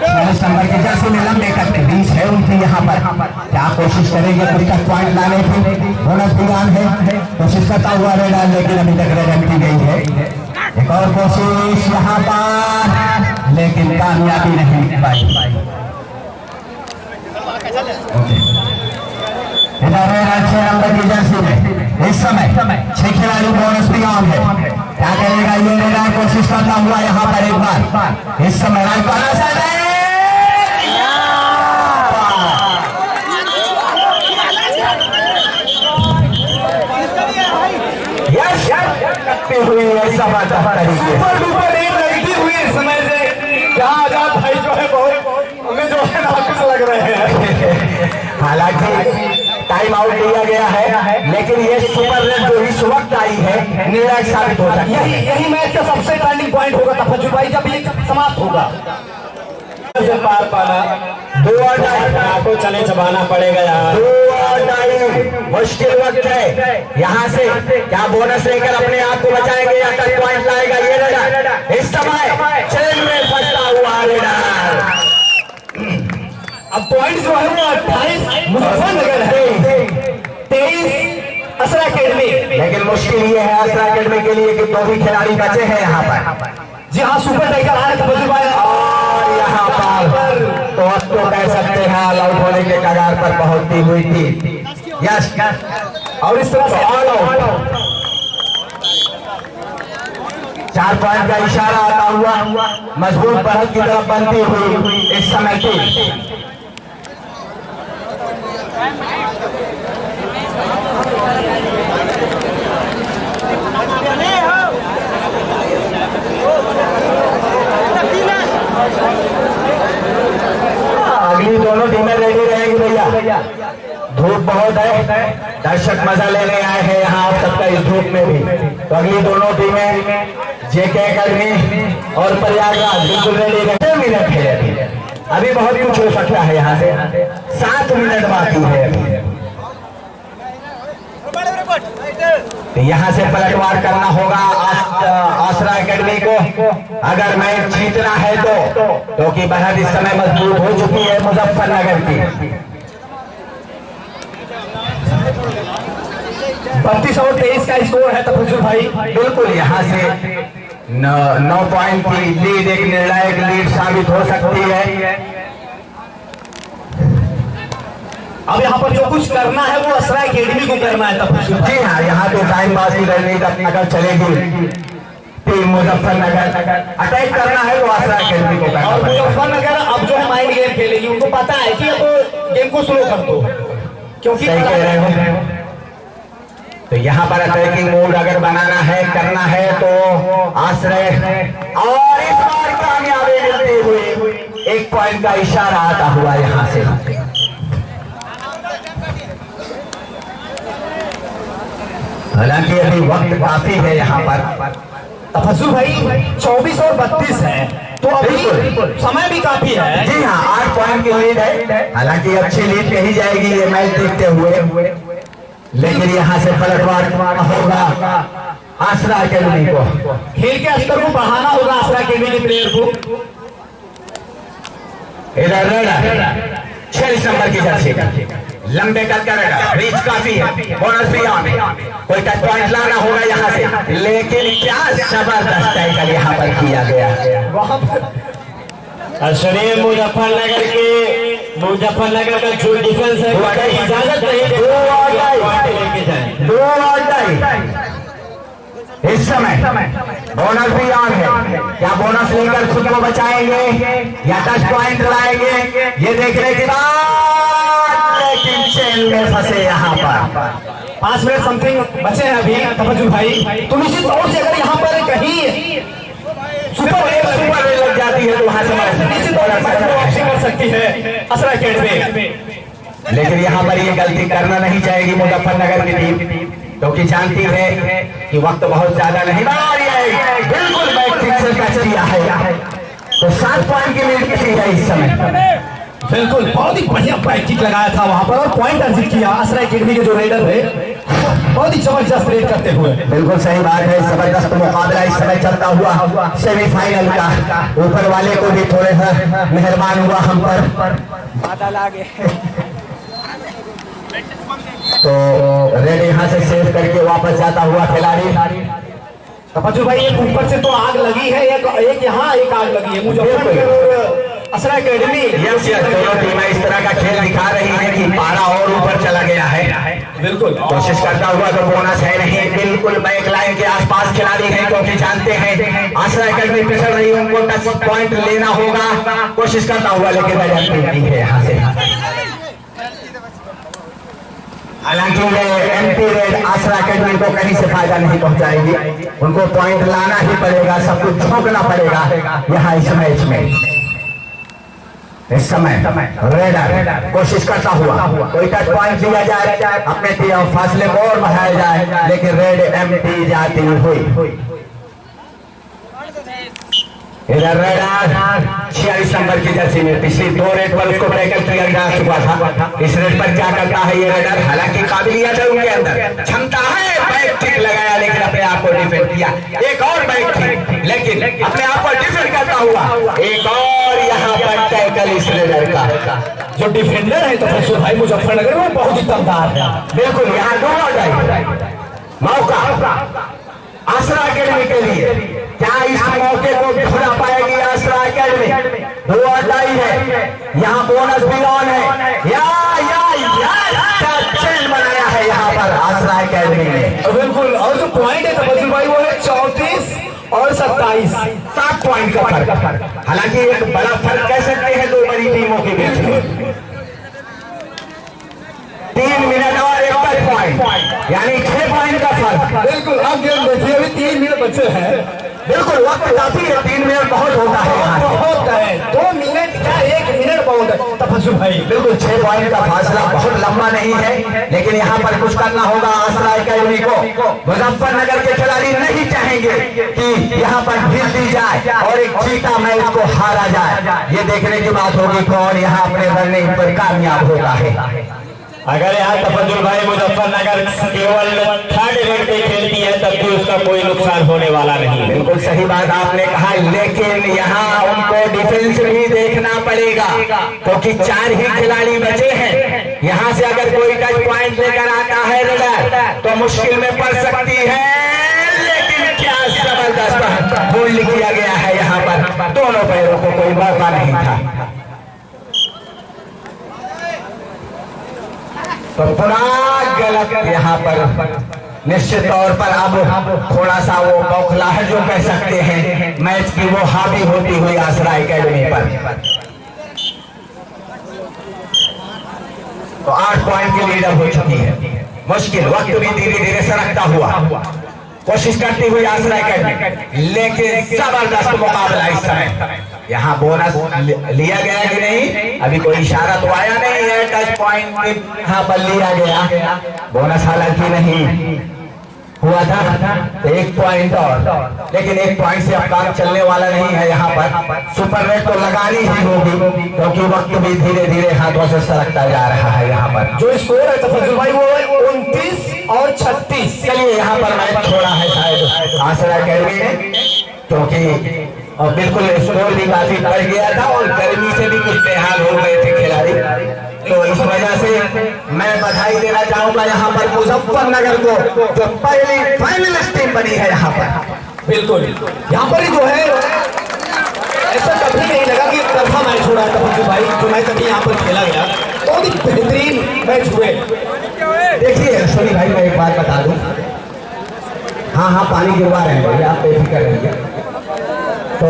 Speaker 1: 40 नंबर की जर्सी में लंबे कट के बीच है उनकी, यहाँ पर क्या कोशिश करेंगे कुछ का पॉइंट लाने की, बोनस दीवान है, कोशिश करता हुआ रेडर, लेकिन अभी तक रेड की गई है। एक और कोशिश यहाँ पर, लेकिन कामयाबी नहीं पाई। इधर 6 नंबर की जर्सी में इस समय 6 खिलाड़ी बोनस भी ऑन है। क्या करेगा ये रेडर, कोशिश करता हुआ यहाँ पर एक बार, इस समय हुई ऐसा बात
Speaker 2: लगती हुई इस समय से क्या आजाद भाई जो है बहुत हमें जो है नाखुश लग रहे हैं।
Speaker 1: हालांकि टाइम आउट दिया गया है, लेकिन ये सुपर रेड जो इस वक्त आई है निर्णायक साबित हो सकती है।
Speaker 2: यही मैच का सबसे टर्निंग पॉइंट होगा तफज्जुल भाई जब ये समाप्त होगा। से पार पाना 2 और को चले चबाना पड़ेगा यार।
Speaker 1: 2 और मुश्किल वक्त है, यहाँ से क्या बोनस लेकर अपने आप को बचाएंगे या तक पॉइंट लाएगा ये रेडर। इस समय चैन में फंसा हुआ रेडर।
Speaker 2: अब पॉइंट जो है वो 28 मुजफ्फरनगर है, 23 असरा एकेडमी।
Speaker 1: लेकिन मुश्किल ये है असरा एकेडमी के लिए कि 2 ही खिलाड़ी बचे हैं यहाँ पर।
Speaker 2: जी हाँ, सुपर टाइगर आ रहे थे
Speaker 1: और यहाँ पर तो अब तो कह सकते हैं ऑल आउट होने के कगार पर पहुंचती हुई थी। यस, और इस तरह से ऑल आउट 4 पॉइंट का इशारा आता हुआ मजबूत बढ़त की तरफ बनती हुई इस समय की अगली दोनों टीमें रेडी रहेंगी भैया। धूप बहुत है, दर्शक मजा लेने आए हैं यहाँ आप सबका इस धूप में भी। तो अगली दोनों टीमें जेके एकेडमी और प्रयागराज बिल्कुल रेडी रहे। मिनट है अभी बहुत कुछ हो सकता है यहाँ से, 7 मिनट बाकी है अभी। तो यहाँ से पलटवार करना होगा आसरा एकेडमी को अगर मैच जीतना है तो, क्योंकि बढ़त इस समय मजबूत हो चुकी है मुजफ्फरनगर की।
Speaker 2: 32 और 23 का स्कोर है तफज्जुल भाई।
Speaker 1: बिल्कुल यहाँ से 9 पॉइंट की लीड एक निर्णायक लीड साबित हो सकती है।
Speaker 2: अब यहाँ पर जो कुछ करना है वो असरा एकेडमी को करना है तफज्जुल भाई।
Speaker 1: जी हाँ, यहाँ तो टाइम पास की रणनीति अगर चलेगी टीम मुजफ्फरनगर अटैक करना है तो आसरा एकेडमी को करना।
Speaker 2: और मुजफ्फरनगर अब जो है माइंड गेम खेलेगी, उनको पता है कि अब गेम को स्लो कर दो, क्योंकि
Speaker 1: सही कह रहे हो। तो यहाँ पर अटैकिंग मूड अगर बनाना है करना है तो आश्रय, और इस बार कामयाबी मिलती हुई 1 पॉइंट का इशारा आता हुआ यहाँ से। हालांकि अभी वक्त काफी है यहाँ पर
Speaker 2: तफज्जुल भाई 24 और 32 है, तो अभी समय भी काफी है।
Speaker 1: जी हाँ, 8 पॉइंट की लीड है। हालांकि अच्छी लीड कही जाएगी ये मैच देखते हुए, लेकिन यहाँ से पलटवार होगा आसरा एकेडमी को।
Speaker 2: खेल के स्तर को बढ़ाना होगा आसरा एकेडमी के प्लेयर को।
Speaker 1: इधर 6 नंबर की जर्सी लंबे कद का रेडर, रीच काफी है, बोनस भी ऑन है, कोई टच पॉइंट लाना होगा यहाँ से, लेकिन क्या जबरदस्त टैकल यहाँ पर किया गया।
Speaker 2: शरीर मुजफ्फरनगर का जो डिफेंस है इजाजत नहीं
Speaker 1: इस समय बोनस भी ऑन है। क्या बोनस लेकर खुद को बचाएंगे या टच पॉइंट लाएंगे, ये देखने की बात, लेकिन चेन में फंसे यहाँ पर।
Speaker 2: 5 मिनट समथिंग बचे हैं अभी तफज्जुल भाई। तो निश्चित तौर से अगर यहाँ पर कहीं
Speaker 1: सुपर लग जाती है तो वहां से
Speaker 2: निश्चित तौर पर वापसी कर सकती है असरा एकेडमी।
Speaker 1: लेकिन यहाँ पर ये गलती करना नहीं चाहेगी मुजफ्फरनगर की टीम, क्योंकि जानती है कि वक्त बहुत ज्यादा नहीं। बिल्कुल बैक ठीक से कैच किया है, तो 7 पॉइंट की लीड किसी है इस समय।
Speaker 2: बिल्कुल बहुत ही बढ़िया बैक किक लगाया था वहां पर और पॉइंट अर्जित किया असरा एकेडमी के जो रेडर है, बहुत ही जबरदस्त रेड करते हुए।
Speaker 1: बिल्कुल सही बात है, जबरदस्त मुकाबला इस समय चलता हुआ सेमीफाइनल का। ऊपर वाले को भी थोड़े सा मेहरबान हुआ हम पर, तो रेड यहाँ से सेव करके वापस जाता हुआ खिलाड़ी।
Speaker 2: तफज्जुल भाई एक ऊपर से तो आग लगी है, एक यहाँ एक आग लगी है मुजफ्फरनगर और असरा एकेडमी।
Speaker 1: दोनों टीमें इस तरह का खेल दिखा रही है कि पारा और ऊपर चला गया है।
Speaker 2: बिल्कुल
Speaker 1: कोशिश करता हुआ तो बोनस है नहीं, बिल्कुल बैक लाइन के आसपास खिलाड़ी हैं, क्योंकि जानते हैं आसरा एकेडमी फिसल रही है, उनको टच पॉइंट लेना होगा। कोशिश करता हुआ लेकिन है यहाँ से। हालांकि ये एमपी रेड आसरा एकेडमी को कहीं से फायदा नहीं पहुंचाएगी, उनको पॉइंट लाना ही पड़ेगा, सब कुछ झोंकना पड़ेगा यहाँ इस मैच में। इस समय रेडर कोशिश करता हुआ कोई टच पॉइंट दिया जाए, अपने फासले को और बढ़ाया जाए, लेकिन रेड एमपी जाती हुई। इधर रेडर 46 नंबर की जर्सी में पिछली 2 रेड पर उसको टैकल किया जा चुका था। इस रेड पर क्या करता है ये रेडर, हालांकि काबिलियत है उनके अंदर, क्षमता है, बैक किक लगाया लेकिन अपने आप को डिफेंड किया, एक और बैक किक, लेकिन अपने आप को डिफेंड करता हुआ एक और यहाँ पर टैकल इस रेडर का।
Speaker 2: जो डिफेंडर है तो भाई मुजफ्फरनगर में बहुत ही दमदार है।
Speaker 1: बिल्कुल यहाँ दोनों मौका आसरा एकेडमी के लिए, क्या इस मौके को ढूंढ पाएगी आसरा एकेडमी? 2 अटाई है, यहाँ बोनस भी ऑन है, क्या चेंज बनाया है यहाँ पर आसरा एकेडमी ने।
Speaker 2: बिल्कुल, और जो पॉइंट है तफज्जुल भाई वो है 34 और 27।
Speaker 1: 7 पॉइंट का फर्क। हालांकि एक बड़ा फर्क कह सकते हैं दो बड़ी टीमों के बीच में। 3 मिनट और 1 पॉइंट, यानी 6 पॉइंट का फर्क।
Speaker 2: बिल्कुल, अब गेम देखिए, अभी 3 मिनट बचे हैं।
Speaker 1: बिल्कुल, वक्त काफी है, 3 मिनट बहुत होता है यहाँ।
Speaker 2: बहुत है, 2 मिनट या 1 मिनट बहुत है तपस्वी भाई।
Speaker 1: बिल्कुल, 6 पॉइंट का फासला बहुत लंबा नहीं है, लेकिन यहाँ पर कुछ करना होगा आसरा एकेडमी को। मुजफ्फरनगर के खिलाड़ी नहीं चाहेंगे कि यहाँ पर ढील दी जाए और एक जीता मैच को हारा जाए। ये देखने की बात होगी कौन यहाँ अपने रनिंग पर कामयाब होता है।
Speaker 4: अगर यहाँ तफजुल भाई मुजफ्फरनगर केवल 3rd रेट पे खेलती है तब भी उसका कोई नुकसान होने वाला नहीं है।
Speaker 1: बिल्कुल सही बात आपने कहा, लेकिन यहाँ उनको डिफेंस भी देखना पड़ेगा, क्योंकि 4 ही खिलाड़ी बचे हैं। यहाँ से अगर कोई टच पॉइंट लेकर आता है रेडर तो मुश्किल में पड़ सकती है, लेकिन क्या जबरदस्त होल्ड किया गया है यहाँ पर, दोनों पैरों को कोई मौका नहीं था। तो थोड़ा गलत यहाँ पर निश्चित तौर पर अब थोड़ा सा वो बौखलाहट जो कह सकते हैं मैच की, वो हावी होती हुई आसरा एकेडमी पर। तो 8 पॉइंट की लीडर हो चुकी है। मुश्किल वक्त भी धीरे धीरे सरकता हुआ, कोशिश करती हुई आसरा एकेडमी, लेकिन जबरदस्त मुकाबला इस समय। यहाँ बोनस लिया गया कि नहीं, अभी कोई इशारा तो आया नहीं है। टच पॉइंट यहाँ पर लिया गया, बोनस हालांकि नहीं हुआ था, तो 1 पॉइंट और, लेकिन 1 पॉइंट से अब काम चलने वाला नहीं है। यहाँ पर सुपर रेट तो लगानी ही होगी, क्योंकि वक्त भी धीरे धीरे हाथों से सरकता जा रहा है। यहाँ पर
Speaker 2: जो स्कोर है तफजुल भाई वो 29 और 36।
Speaker 1: चलिए, यहाँ पर मैच छोड़ा है शायद आसरा अकेडमी ने, क्योंकि और बिल्कुल स्कोर भी काफी बढ़ गया था और गर्मी से भी कुछ बेहाल हो गए थे खिलाड़ी। तो इस वजह से मैं बधाई देना चाहूंगा यहाँ पर मुजफ्फरनगर को, जो पहली फाइनलिस्ट टीम बनी है यहाँ पर।
Speaker 2: बिल्कुल, यहाँ पर ही जो है ऐसा कभी नहीं लगा कि तरफा मैच हो रहा है तपस्वी भाई। जो मैच अभी यहाँ पर खेला गया बहुत ही बेहतरीन मैच हुए।
Speaker 1: देखिए अश्विनी भाई, मैं एक बात बता दूं, हाँ पानी गिरवा रहे हैं भैया, आप बेफिक्र रहिए। तो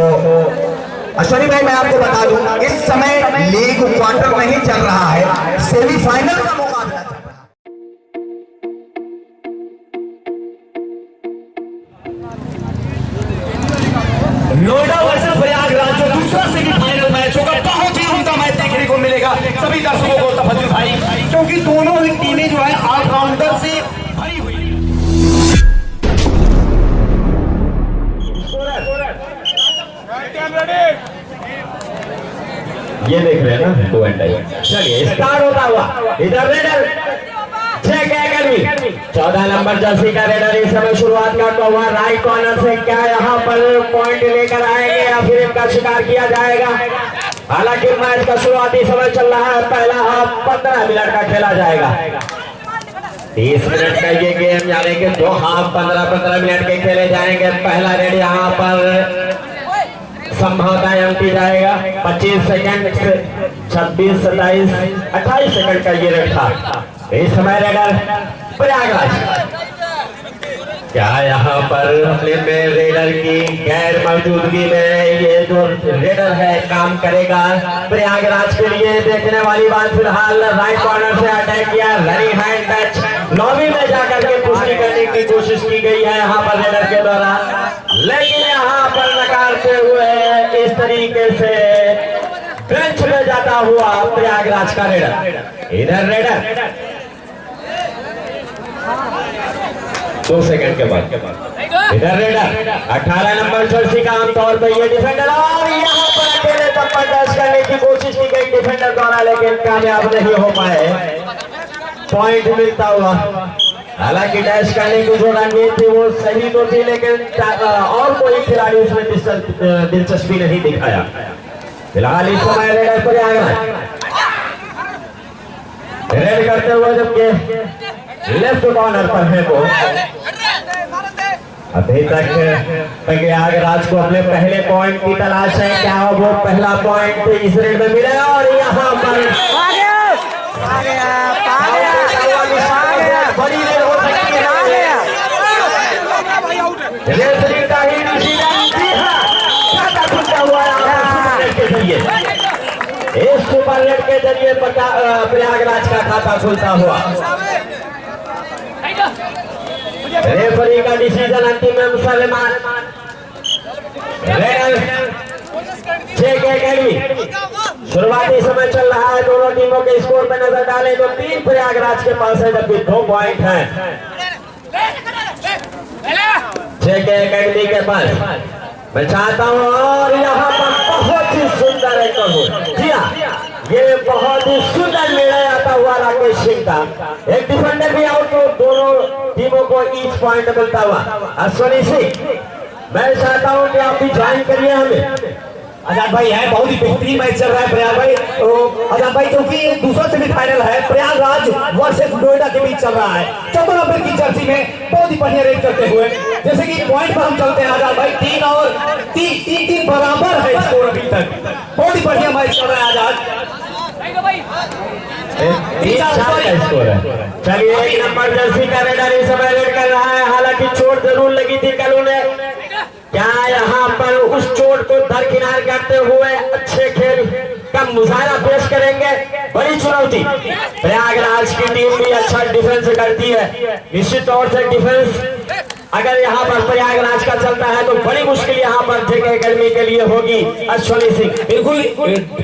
Speaker 1: अश्विनी भाई, मैं आपको बता दूं, इस समय लीग क्वार्टर नहीं चल रहा है, सेमीफाइनल का मुकाबला चल रहा है।
Speaker 2: नोएडा वर्सेस प्रयागराज जो दूसरा सेमीफाइनल मैच होगा, बहुत ही उम्दा मैच देखने को मिलेगा सभी दर्शकों को तफजुल भाई, क्योंकि दोनों ही टीमें जो है ऑलराउंडर से भरी हुई।
Speaker 4: ये देख रहे हैं ना 2 एंड टाइम। चलिए स्टार्ट होता हुआ, इधर raider check academy 14 number jersey का रेडर इस समय शुरुआत करता हुआ राइट कॉर्नर से। क्या यहाँ पर पॉइंट लेकर आएंगे या फिर इनका शिकार किया जाएगा? हालांकि मैच का शुरुआती समय चल रहा है, पहला हाफ 15 मिनट का खेला जाएगा। 30 मिनट का ये गेम, यानी कि 2 हाफ 15-15 मिनट के खेले जाएंगे। पहला रेड यहाँ पर संभवतः एमटी जाएगा। 25 सेकंड से 26, 27, 28 सेकंड का ये रेड था। इस समय रेडर प्रयागराज क्या यहाँ पर अपने में रेडर की गैर मौजूदगी में ये जो रेडर है काम करेगा प्रयागराज के लिए? देखने वाली बात। फिलहाल राइट कॉर्नर से अटैक किया, रनिंग हैंड टच, लॉबी में जाकर के पुष्टि करने की कोशिश की गई है यहाँ पर रेडर के द्वारा, लेकिन यहाँ पर नकारते हुए इस तरीके से बेंच में जाता हुआ प्रयागराज का रेडर। इधर रेडर 2 सेकंड के बाद इधर रेडर 18 नंबर जर्सी का आमतौर पर ये डिफेंडर, और यहाँ पर अकेले टप्पर डैश करने की कोशिश की गई डिफेंडर द्वारा, लेकिन कामयाब नहीं हो पाए। पॉइंट मिलता हुआ, हालांकि डैश करने की जो रणनीति थी वो सही तो थी, लेकिन और कोई खिलाड़ी उसमें दिलचस्पी नहीं दिखाया। फिलहाल इस समय रेडर पर आएगा, रेड करते हुए जबकि लेफ्ट कॉर्नर पर है वो। अभी तक प्रयागराज को अपने पहले पॉइंट की तलाश है। क्या वो पहला पॉइंट इस रेड में मिलेगा? और यहाँ पर बड़ी रेड हो सकती है। के जरिए प्रयागराज का खाता खुलता हुआ। रेफरी का डिसीजन अंतिम है मुसलमान। शुरुआती समय चल रहा है, दोनों टीमों के स्कोर पर नजर डालें तो 3 प्रयागराज के पास है, जबकि 2 पॉइंट हैं जेके एकेडमी के पास। मैं चाहता हूं और यहाँ पर बहुत ही सुंदर एंकर हो। जी हाँ, ये बहुत ही सुंदर निर्णय आता हुआ राकेश सिंह का। एक डिफेंडर भी आउट, तो दोनों टीमों को ईच पॉइंट मिलता हुआ। अश्विनी सिंह, मैं चाहता हूं कि आप भी ज्वाइन करिए हमें।
Speaker 2: आजाद भाई है, बहुत ही बेहतरीन मैच चल रहा है प्रयाग भाई। तो आजाद भाई क्योंकि दूसरा सेमीफाइनल है, प्रयागराज वर्सेस नोएडा के बीच चल रहा है। 14 नंबर की जर्सी में बहुत ही बढ़िया रेड करते हुए, जैसे कि पॉइंट पर हम चलते हैं आजाद भाई, 3 और 3 बराबर है स्कोर अभी तक। बहुत ही बढ़िया मैच चल रहा है आजाद।
Speaker 4: स्कोर है। चलिए, 1 नंबर जर्सी का रेडर इस समय रेड कर रहा है। हालांकि चोट जरूर लगी थी कल उन्हें, क्या यहाँ पर उस चोट को दरकिनार करते हुए अच्छे खेल का मुजाहरा पेश करेंगे? बड़ी चुनौती। प्रयागराज की टीम भी अच्छा डिफेंस करती है, निश्चित तौर से डिफेंस अगर यहाँ पर प्रयागराज का चलता है तो बड़ी मुश्किल यहाँ पर जेके एकेडमी के लिए होगी। अश्विनी सिंह,
Speaker 2: बिल्कुल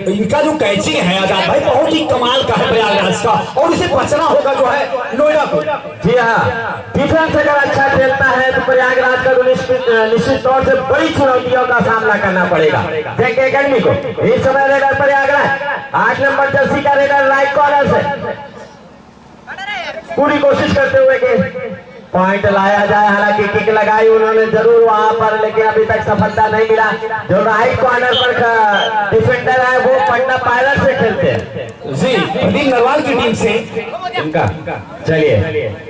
Speaker 2: इनका जो कैचिंग है आजाद भाई बहुत ही कमाल का है प्रयागराज का, और इसे बचना होगा जो है नोएडा को।
Speaker 4: जी हाँ, डिफेंस अगर अच्छा खेलता है तो प्रयागराज का निश्चित तौर से बड़ी चुनौतियों का सामना करना पड़ेगा जेके एकेडमी को। इस समय रेडर प्रयागराज 8 नंबर जर्सी का रेडर राइट कॉर्नर से पूरी कोशिश करते हुए कि पॉइंट लाया जाए। हालांकि किक लगाई उन्होंने जरूर वहां पर, लेकिन अभी तक सफलता नहीं मिला। जो राइट कॉर्नर पर डिफेंडर है वो पटना पायलट से खेलते हैं
Speaker 2: जी, प्रदीप नरवाल की टीम से
Speaker 4: इनका। चलिए,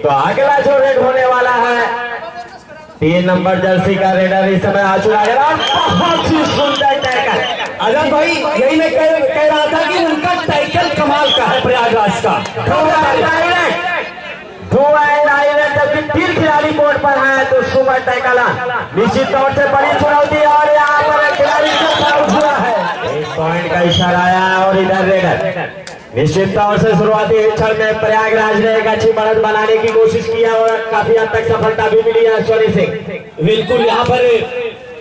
Speaker 4: तो अगला जो रेड होने वाला है 3 नंबर जर्सी का रेडर इस समय आ चुका है। बहुत ही सुंदर टैकल
Speaker 2: आजाद भाई, यही मैं कह रहा था कि उनका टैकल कमाल का है प्रयागराज का।
Speaker 4: जबकि 3 खिलाड़ी बोर्ड पर हैं तो सुपर टैकल निश्चित तौर से बड़ी चुनौती, और यहाँ पर खिलाड़ी हुआ है। 1 पॉइंट का इशारा आया और इधर रेडर निश्चित तौर से शुरुआती क्षण में प्रयागराज ने एक अच्छी बढ़त बनाने की कोशिश की है और काफी हद तक सफलता भी मिली है। अश्विनी सिंह,
Speaker 2: बिल्कुल यहाँ पर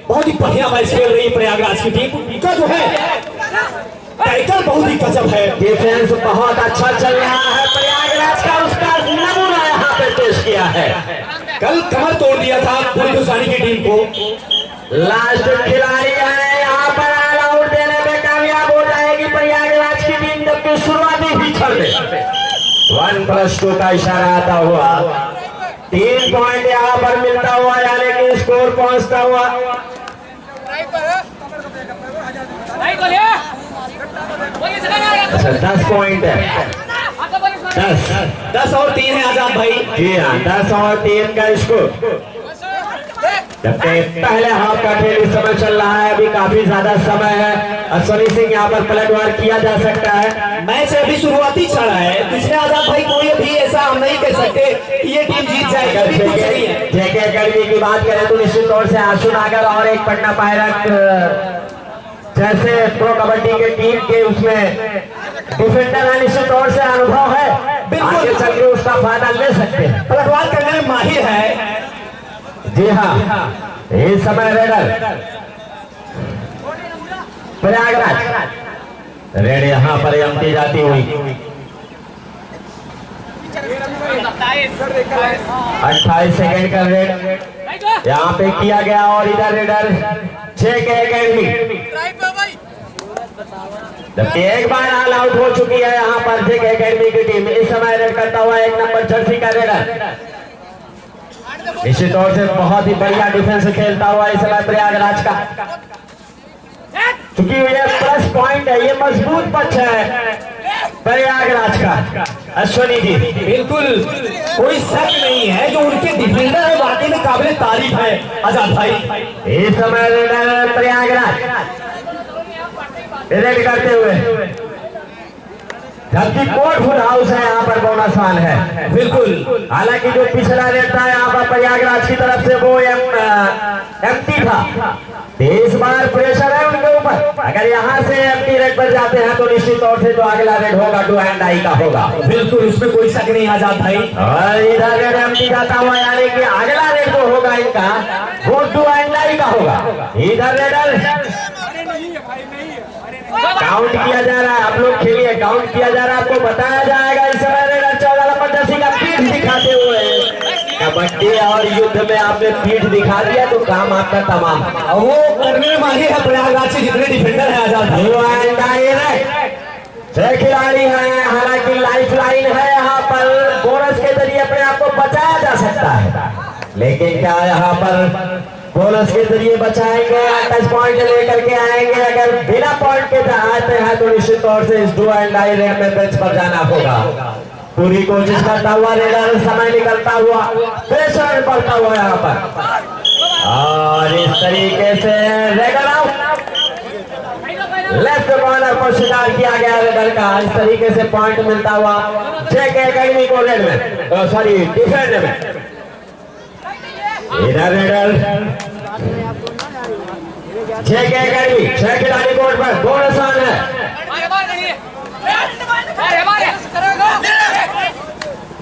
Speaker 2: बहुत ही बढ़िया मैच खेल रही है प्रयागराज की टीम। उनका जो है टैकल बहुत ही गजब है,
Speaker 4: डिफेंस बहुत अच्छा चल रहा है प्रयागराज का, उसका नमूना यहाँ पे पेश किया है।
Speaker 2: कल कमर तोड़ दिया था पूरी हिंदुस्तानी की टीम को।
Speaker 4: लास्ट खिलाड़ी है यहाँ पर, ऑल आउट देने में कामयाब हो जाएगी प्रयागराज की टीम, जबकि शुरुआती भी क्षण में 1+2 का इशारा आता हुआ 3 पॉइंट यहाँ पर मिलता हुआ, यानी कि स्कोर पहुंचता हुआ। अच्छा, 10 पॉइंट है।
Speaker 2: 10 और 3 है आजाद भाई।
Speaker 4: जी हाँ, 10 और 3 का स्कोर। जबकि पहले हाफ का खेल इस समय चल रहा है, अभी काफी ज्यादा समय है। अश्विनी सिंह यहाँ पर पलटवार किया जा सकता है।
Speaker 2: मैच अभी शुरुआती चल रहा है, इसमें आजाद भाई कोई भी ऐसा हम नहीं कह सकते कि ये टीम जीत जाएगी।
Speaker 4: जेके एकेडमी की बात करें तो निश्चित तौर से आशु नागर और एक पटना पायलट जैसे प्रो कबड्डी के टीम के उसमें डिफेंडर है, निश्चित तौर से अनुभव है, आगे चल के उसका फायदा ले सकते हैं,
Speaker 2: पलटवार करने में माहिर है।
Speaker 4: जी हाँ, इस समय रेडर प्रयागराज रेड यहाँ पर एमटी जाती हुई 28 सेकेंड का रेड यहाँ पे किया गया, और इधर रेडर जेके एकेडमी जबकि एक बार ऑल आउट हो चुकी है यहाँ पर जेके एकेडमी की टीम। इस समय रेड करता हुआ 1 नंबर जर्सी का रेडर निश्चित तौर से बहुत ही बढ़िया डिफेंस खेलता हुआ इस समय प्रयागराज का, क्योंकि ये प्लस पॉइंट है, ये मजबूत पक्ष है प्रयागराज का। अश्विनी जी,
Speaker 2: बिल्कुल कोई शक नहीं है, जो उनके डिफेंडर है वाकई में काबिल तारीफ है आजाद भाई।
Speaker 4: इस समय रेडर प्रयागराज रेड करते हुए, जबकि कोटफुल हाउस है यहाँ पर बोनस मान है।
Speaker 2: बिल्कुल,
Speaker 4: हालांकि जो पिछला रेड था यहाँ पर प्रयागराज की तरफ से वो एमटी था, इस बार प्रेशर है उनके ऊपर। अगर यहाँ से एम्प्टी रेड पर जाते हैं तो निश्चित तौर से जो अगला रेड होगा डू एंड डाई का होगा।
Speaker 2: बिल्कुल, उसमें कोई शक नहीं आजाद भाई।
Speaker 4: और इधर रेड एम्प्टी जाता हुआ, यानी कि अगला रेड जो होगा इनका वो डू एंड डाई का होगा। इधर रेडर काउंट किया जा रहा है, आप लोग खेलिए, काउंट किया जा रहा है, आपको बताया जाएगा। इस समय रेडर 14 नंबर जर्सी का पीठ दिखाते हुए, कबड्डी और युद्ध में आपने पीठ दिखा दिया तो काम आपका तमाम।
Speaker 2: वो करने में माहिर है प्रयागराज से जितने डिफेंडर है आजाद भाई।
Speaker 4: 6 खिलाड़ी हैं, हालांकि लाइफ लाइन है यहाँ पर, बोनस के जरिए अपने आप को बचाया जा सकता है, लेकिन क्या यहाँ पर बोनस के जरिए बचाएंगे, टच पॉइंट लेकर के आएंगे? अगर बिना पॉइंट के आते हैं तो निश्चित तौर से इस डू एंड डाई रेड में बेंच पर जाना होगा। पूरी कोशिश करता हुआ रेडर, समय निकलता हुआ, प्रेशर बढ़ता हुआ यहाँ पर, और इस तरीके से रेडर आउट। लेफ्ट कॉर्नर पर शिकार किया गया रेडर का, इस तरीके से पॉइंट मिलता हुआ जेके एकेडमी को रेड में, सॉरी डिफेंड में। इधर रेडर जेके एकेडमी 6 खिलाड़ी कोर्ट पर, 2 निशान है।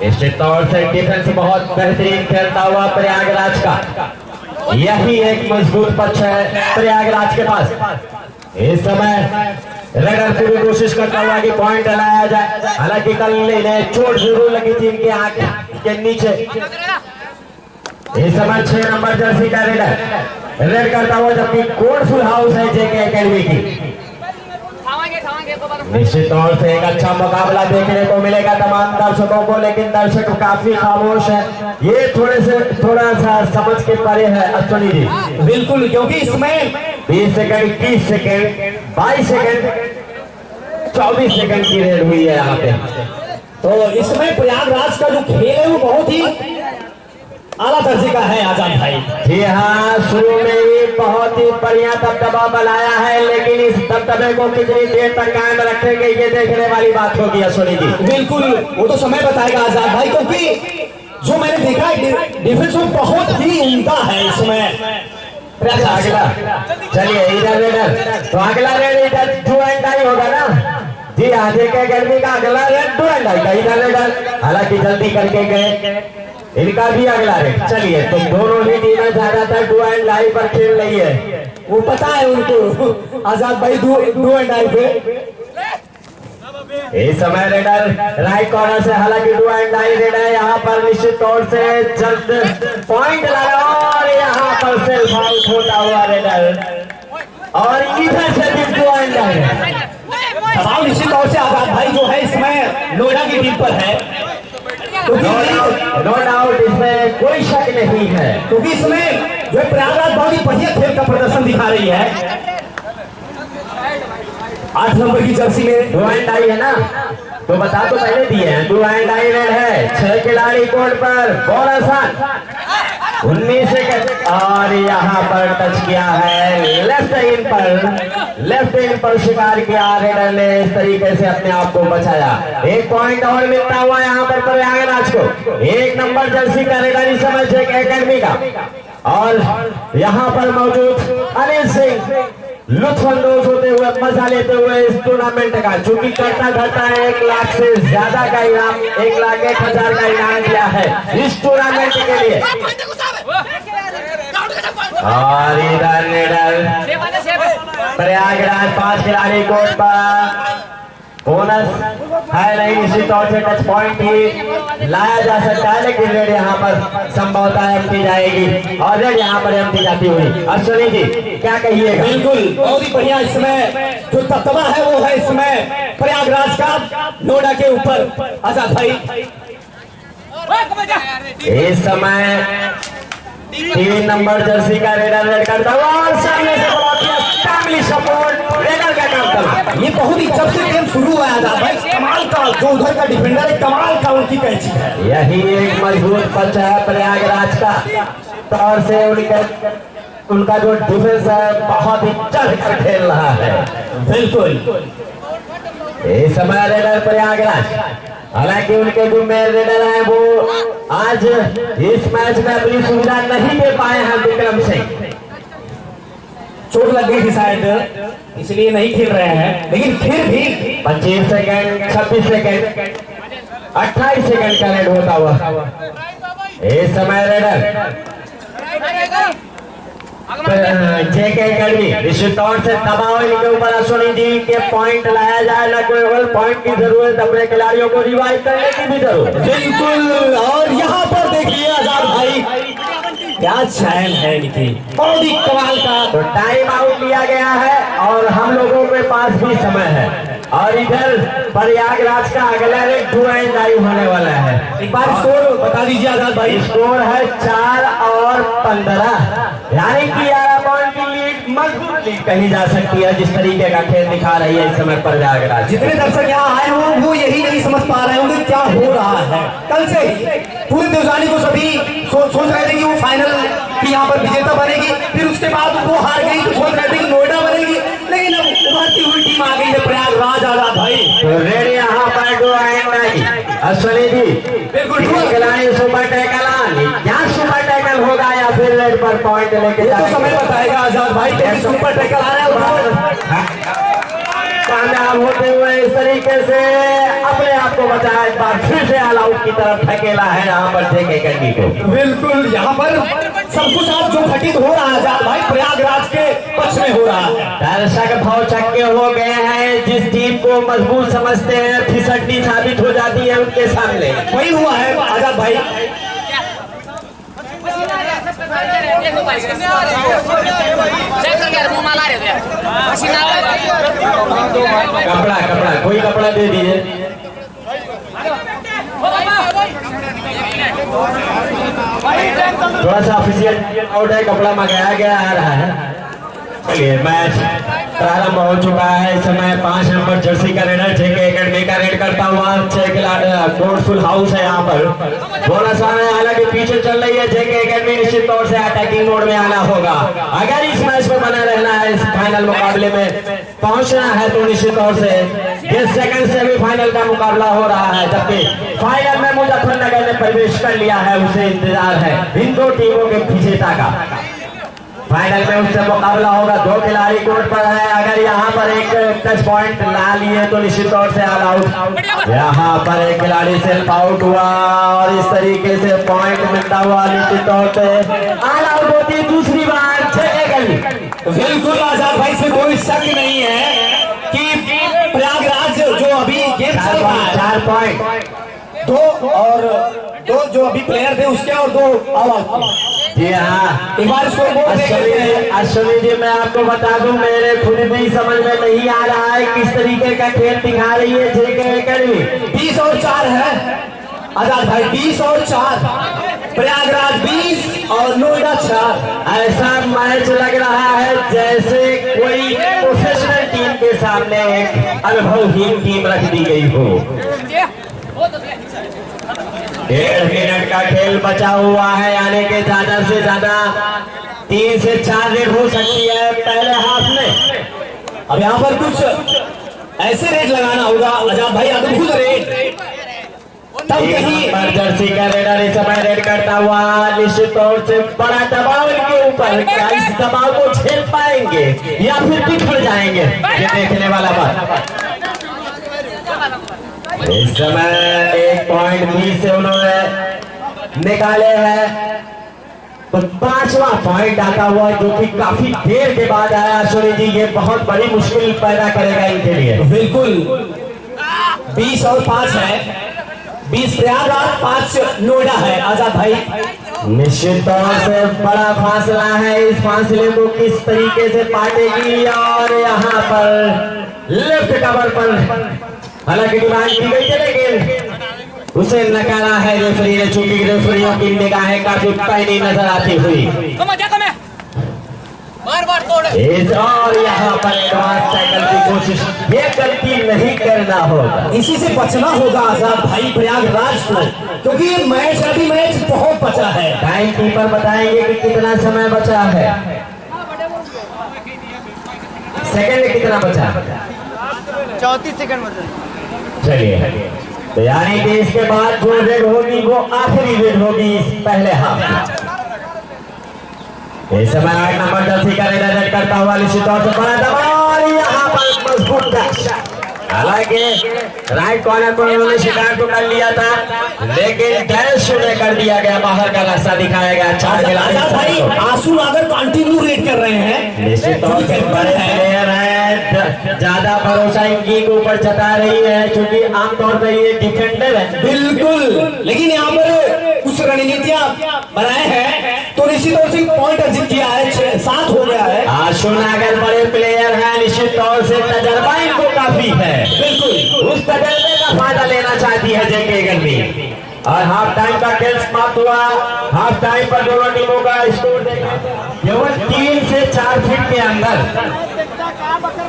Speaker 4: निश्चित तौर से डिफेंस बहुत बेहतरीन खेलता हुआ प्रयागराज का, यही एक मजबूत पक्ष है प्रयागराज के पास। इस समय रेडर पूरी कोशिश करता हुआ कि पॉइंट लाया जाए, हालांकि कल इन्हें चोट जरूर लगी थी इनके आंख के नीचे। इस समय 6 नंबर जर्सी का रेडर रेड करता हुआ, जबकि कोड फुल हाउस है जेके एकेडमी की। निश्चित तौर से एक अच्छा मुकाबला देखने को मिलेगा तमाम दर्शकों को, लेकिन दर्शक काफी खामोश है, ये थोड़ा सा समझ के परे है अश्विनी जी।
Speaker 2: बिल्कुल, क्योंकि इसमें
Speaker 4: 20 सेकंड, 30 सेकंड, 22 सेकंड, 24 सेकंड की रेड हुई है यहाँ पे।
Speaker 2: तो इसमें प्रयागराज का जो खेल है वो बहुत ही आला दर्जे का है आजाद भाई।
Speaker 4: जी हाँ, शुरू में ही बहुत ही बढ़िया दबदबा बनाया है, लेकिन इस दबदबे को कितनी देर तक कायम रखेंगे ये देखने वाली बात होगी अश्विनी जी।
Speaker 2: बिल्कुल, वो तो समय बताएगा आजाद भाई, क्योंकि जो मैंने देखा है डिफेंस में बहुत ही उम्दा है इसमें।
Speaker 4: अगला चलिए इधर रेडर, तो अगला रेड इधर डू एंड डाई होगा ना जी। आज के एकेडमी का अगला रेड डू एंड डाई का, इधर रेडर हालांकि जल्दी करके गए, इनका भी अगला रेड। चलिए, तो दोनों ही टीमें ज्यादातर डू एंड डाई पर खेल रही है,
Speaker 2: वो पता है उनको आजाद भाई डू एंड डाई पे।
Speaker 4: इस समय रेडर राइट कॉर्नर से, हालांकि डू एंड डाई रेड है यहाँ पर, निश्चित तौर से जल्द पॉइंट लगा और यहाँ पर सेल्फ आउट होता हुआ रेडर, और इधर से भी डू एंड डाई।
Speaker 2: दबाव निश्चित तौर से आजाद भाई जो है इसमें नोएडा की टीम पर है,
Speaker 4: नो डाउट, इसमें कोई शक नहीं है,
Speaker 2: क्योंकि इसमें जो प्रयागराज बहुत ही बढ़िया खेल का प्रदर्शन दिखा रही है। 8 नंबर की जर्सी में
Speaker 4: डू एंड डाई है ना, तो बता तो पहले दिए हैं, डू एंड डाई रेड है। 6 खिलाड़ी कोर्ट पर, बॉल आसान, 19 सेकंड, और यहाँ पर टच किया है लेफ्ट इन पर शिकार किया रेडर ने, इस तरीके से अपने आप को बचाया। 1 पॉइंट और मिलता हुआ यहाँ पर प्रयागराज को। 1 नंबर जर्सी का रेडर इस समय जेके एकेडमी का, और यहाँ पर मौजूद अनिल सिंह लुत्फानंदोज होते हुए, मजा लेते हुए इस टूर्नामेंट का, चूंकि करता धरता है 1 लाख से ज्यादा का इनाम, 1,01,000 का इनाम दिया है इस टूर्नामेंट के लिए। और इधर प्रयागराज 5 खिलाड़ी कोर्ट पर, बोनस है नहीं, निश्चित तौर से टच पॉइंट ही लाया जा सकता है, लेकिन रेड यहाँ पर संभवतः एमटी जाएगी, और रेड यहाँ पर एमटी जाती हुई। अश्विनी जी क्या कहिएगा?
Speaker 2: बिल्कुल, बहुत ही बढ़िया इसमें जो दबदबा है वो है इसमें प्रयागराज का नोएडा के ऊपर आजाद भाई।
Speaker 4: इस समय 3 नंबर जर्सी का रेडर रेड करता हुआ, और सामने से ब्लॉक किया, फैमिली सपोर्ट रेडर का काम करना।
Speaker 2: ये बहुत ही जब से गेम शुरू हुआ है आजाद भाई, कमाल का जो उधर का डिफेंडर है, कमाल का उनकी कैची है।
Speaker 4: यही एक मजबूत पक्ष है प्रयागराज का, तौर से उनका जो डिफेंस है बहुत ही चढ़ कर खेल रहा है।
Speaker 2: बिल्कुल,
Speaker 4: इस समय रेडर प्रयागराज, हालांकि उनके जो मेन रेडर हैं वो आज इस मैच में अपनी सुविधा नहीं दे पाए हैं विक्रम सिंह।
Speaker 2: चोट लग गई थी शायद, इसलिए नहीं खेल रहे हैं, लेकिन फिर भी
Speaker 4: 25 सेकंड, 26 सेकंड, 28 सेकंड का रेड होता हुआ इस समय रेडर जेके एकेडमी निश्चित तौर से दबाव इनके ऊपर अश्विनी जी के पॉइंट लाया जाए, ना कोई और पॉइंट की जरूरत, अपने खिलाड़ियों को रिवाइव करने की भी जरूरत।
Speaker 2: बिल्कुल, और यहाँ पर देखिए आजाद भाई क्या चयन है इनकी, बहुत ही कमाल का।
Speaker 4: तो टाइम आउट लिया गया है और हम लोगों के पास भी समय है, और इधर प्रयागराज का अगला रेड 2 एंड लाइव होने वाला है।
Speaker 2: एक बार स्कोर बता दीजिए आजाद भाई।
Speaker 4: स्कोर है 4 और 15, यानी कि 11 पॉइंट की लीड, मजबूत लीड कही जा सकती है जिस तरीके का खेल दिखा रही है इस समय प्रयागराज।
Speaker 2: जितने दर्शक यहाँ आए हों वो यही नहीं समझ पा रहे होंगे क्या हो रहा है। कल से पूरे देवजानी को सभी सोच रहे थे कि वो फाइनल की यहाँ पर विजेता बनेगी, फिर उसके बाद वो हार गई तो सोच रहे थे कि नोएडा बनेगी, लेकिन अब उभरती हुई टीम आ गई है प्रयागराज आजाद भाई।
Speaker 4: तो रेड यहाँ पर 2 एंड लाइव, अश्विनी जी
Speaker 2: बिल्कुल
Speaker 4: खिलाड़ी सुपर टैकल आनी, क्या सुपर टैकल होगा या फिर रेड पर पॉइंट लेके
Speaker 2: तो समय बताएगा आजाद भाई, लेकिन सुपर टैकल आ रहा है
Speaker 4: कामयाब होते हुए इस तरीके से अपने आप को बचाया, एक बार फिर से ऑल आउट की तरफ धकेला है यहाँ पर जेके एकेडमी को।
Speaker 2: बिल्कुल, यहाँ पर सब कुछ आज जो घटित हो रहा है आजाद भाई प्रयागराज के पक्ष में हो रहा है।
Speaker 4: दर्शक भाव चक्के हो गए हैं, जिस टीम को मजबूत समझते हैं फिसड्डी साबित हो जाती है उनके सामने।
Speaker 2: वही हुआ है आजाद भाई।
Speaker 4: कपड़ा कपड़ा कोई कपड़ा दे दीजिए। थोड़ा सा ऑफिशियल आउट है, कपड़ा मंगाया गया आ रहा है। चलिए मैच प्रारंभ हो चुका है। इस समय 5 नंबर जर्सी का रेडर जेके एकेडमी का रेड करता हुआ 6 खिलाड़ी फुल हाउस है यहाँ पर। बोनस आना है, हालांकि पीछे चल रही है जेके एकेडमी, निश्चित तौर से अटैकिंग मोड में आना होगा अगर इस मैच में बना रहना है, इस फाइनल मुकाबले में पहुंचना है तो निश्चित तौर से 10 सेकंड से भी फाइनल का मुकाबला हो रहा है, जबकि फाइनल में मुजफ्फरनगर ने प्रवेश कर लिया है, उसे इंतजार है इन 2 टीमों के विजेता का। फाइनल में उससे मुकाबला होगा, 2 खिलाड़ी कोर्ट पर है, अगर यहाँ पर एक टच पॉइंट ला लिए तो निश्चित तौर से ऑल आउट। यहाँ पर एक खिलाड़ी सेल्फ आउट हुआ और इस तरीके से पॉइंट मिलता हुआ निश्चित तौर से ऑल आउट होती है दूसरी बार जेके एकेडमी।
Speaker 2: बिल्कुल आजाद भाई, इसमें कोई शक नहीं है कि प्रयागराज जो अभी गेम चल रहा है
Speaker 4: 4 पॉइंट,
Speaker 2: 2 और 2 जो अभी प्लेयर थे उसके और 2 ऑल आउट।
Speaker 4: जी हाँ,
Speaker 2: एक बार इसको
Speaker 4: अश्विनी जी मैं आपको बता दूं, मेरे खुद भी समझ में नहीं आ रहा है किस तरीके का खेल दिखा रही है जेके एकेडमी।
Speaker 2: 20 और 4 है आजाद भाई, 20 और 4, प्रयागराज 20 और नोएडा 4।
Speaker 4: ऐसा मैच लग रहा है जैसे कोई प्रोफेशनल टीम के सामने एक अनुभवहीन टीम रख दी गई हो। 1.5 मिनट का खेल बचा हुआ है, यानी कि ज्यादा से ज्यादा 3 से 4 रेड हो सकती है पहले हाफ में।
Speaker 2: अब यहाँ पर कुछ ऐसे रेड लगाना होगा आजाद भाई, अद्भुत रेड, तब कहीं
Speaker 4: पर जर्सी का रेडर इस समय रेड करता हुआ निश्चित तौर से बड़ा दबाव इनके ऊपर, क्या इस दबाव को झेल पाएंगे या फिर बिखर जाएंगे, ये देखने वाला बात। इस समय 1 पॉइंट 20 से उन्होंने निकाले हैं, तो 5वां पॉइंट आता हुआ जो कि काफी देर के बाद आया अश्विनी जी, ये बहुत बड़ी मुश्किल पैदा करेगा इनके लिए।
Speaker 2: बिल्कुल 20 और 5 है, 20 प्रयागराज 5 नोएडा है आजाद भाई।
Speaker 4: निश्चित तौर से बड़ा फासला है, इस फासले को किस तरीके से पाटेगी, और यहाँ पर लेफ्ट कवर पर हालांकि डिमांड की गई है लेकिन उसे नकारा है रेफरी ने, चूंकि रेफरियों की निगाहें काफी पैनी नजर आती हुई। और यहाँ पर एडवांस टैकल की कोशिश, ये गलती नहीं करना होगा,
Speaker 2: इसी से बचना होगा आजाद भाई प्रयागराज को, क्योंकि ये मैच अभी मैच बहुत बचा है।
Speaker 4: टाइम कीपर बताएंगे कि कितना समय बचा है, सेकंड कितना बचा,
Speaker 3: 34 सेकंड बचा।
Speaker 4: चलिए, तो यानी कि इसके बाद जो रेड होगी वो आखिरी रेड होगी इस पहले हाफ। इस समय 8 नंबर जर्सी का रेड करता हुआ निश्चित तौर से बड़ा दबाव और यहाँ पर मजबूत कैच। हालांकि राइट कॉर्नर पर उन्होंने शिकार तो कर लिया था, लेकिन डैश उन्हें कर दिया गया, बाहर का रास्ता दिखाया गया। 4 खिलाड़ी
Speaker 2: आंसू अगर कंटिन्यू रेड कर रहे हैं,
Speaker 4: निश्चित तौर से बड़े प्लेयर है, ज्यादा भरोसा इनकी के ऊपर जता रही है क्योंकि आमतौर पर ये डिफेंडर है।
Speaker 2: बिल्कुल, लेकिन यहाँ पर कुछ रणनीतियां बनाए हैं तो निश्चित तौर से पॉइंट अर्जित किया है, 7 हो गया है।
Speaker 4: आशु नागर बड़े प्लेयर हैं, निश्चित तौर से तजर्बा इनको काफी है।
Speaker 2: बिल्कुल,
Speaker 4: उस तजर्बे का फायदा लेना चाहती है जेके गढ़वी। और हाफ टाइम का खेल समाप्त हुआ। हाफ टाइम पर दोनों टीमों का स्कोर केवल 3 से 4 फीट के अंदर,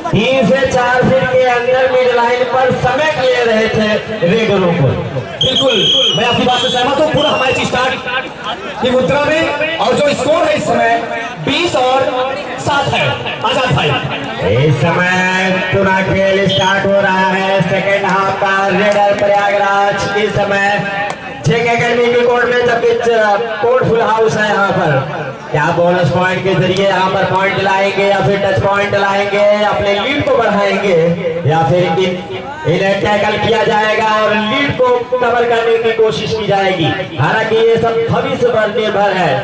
Speaker 4: 3 से 4 फीट के अंदर मिड लाइन पर समेट ले रहे थे रेगरों को।
Speaker 2: बिल्कुल मैं आपकी बात से सहमत हूँ। पूरा हमारे स्टार्ट की मुद्रा में और जो स्कोर है इस समय 20 और 7 है। आजाद भाई,
Speaker 4: इस समय पूरा खेल स्टार्ट हो रहा है। सेकेंड हाफ का रेडर प्रयागराज इस समय जेके अकेडमी की कोर्ट में, जबकि कोर्ट फुल हाउस है। यहाँ पर क्या बोनस पॉइंट के जरिए यहाँ पर पॉइंट दिलाएंगे या फिर टच पॉइंट दिलाएंगे, अपने लीड को बढ़ाएंगे या फिर इन्हें टैकल किया जाएगा और लीड को कवर करने की कोशिश की जाएगी। हालांकि ये सब भविष्य पर निर्भर है,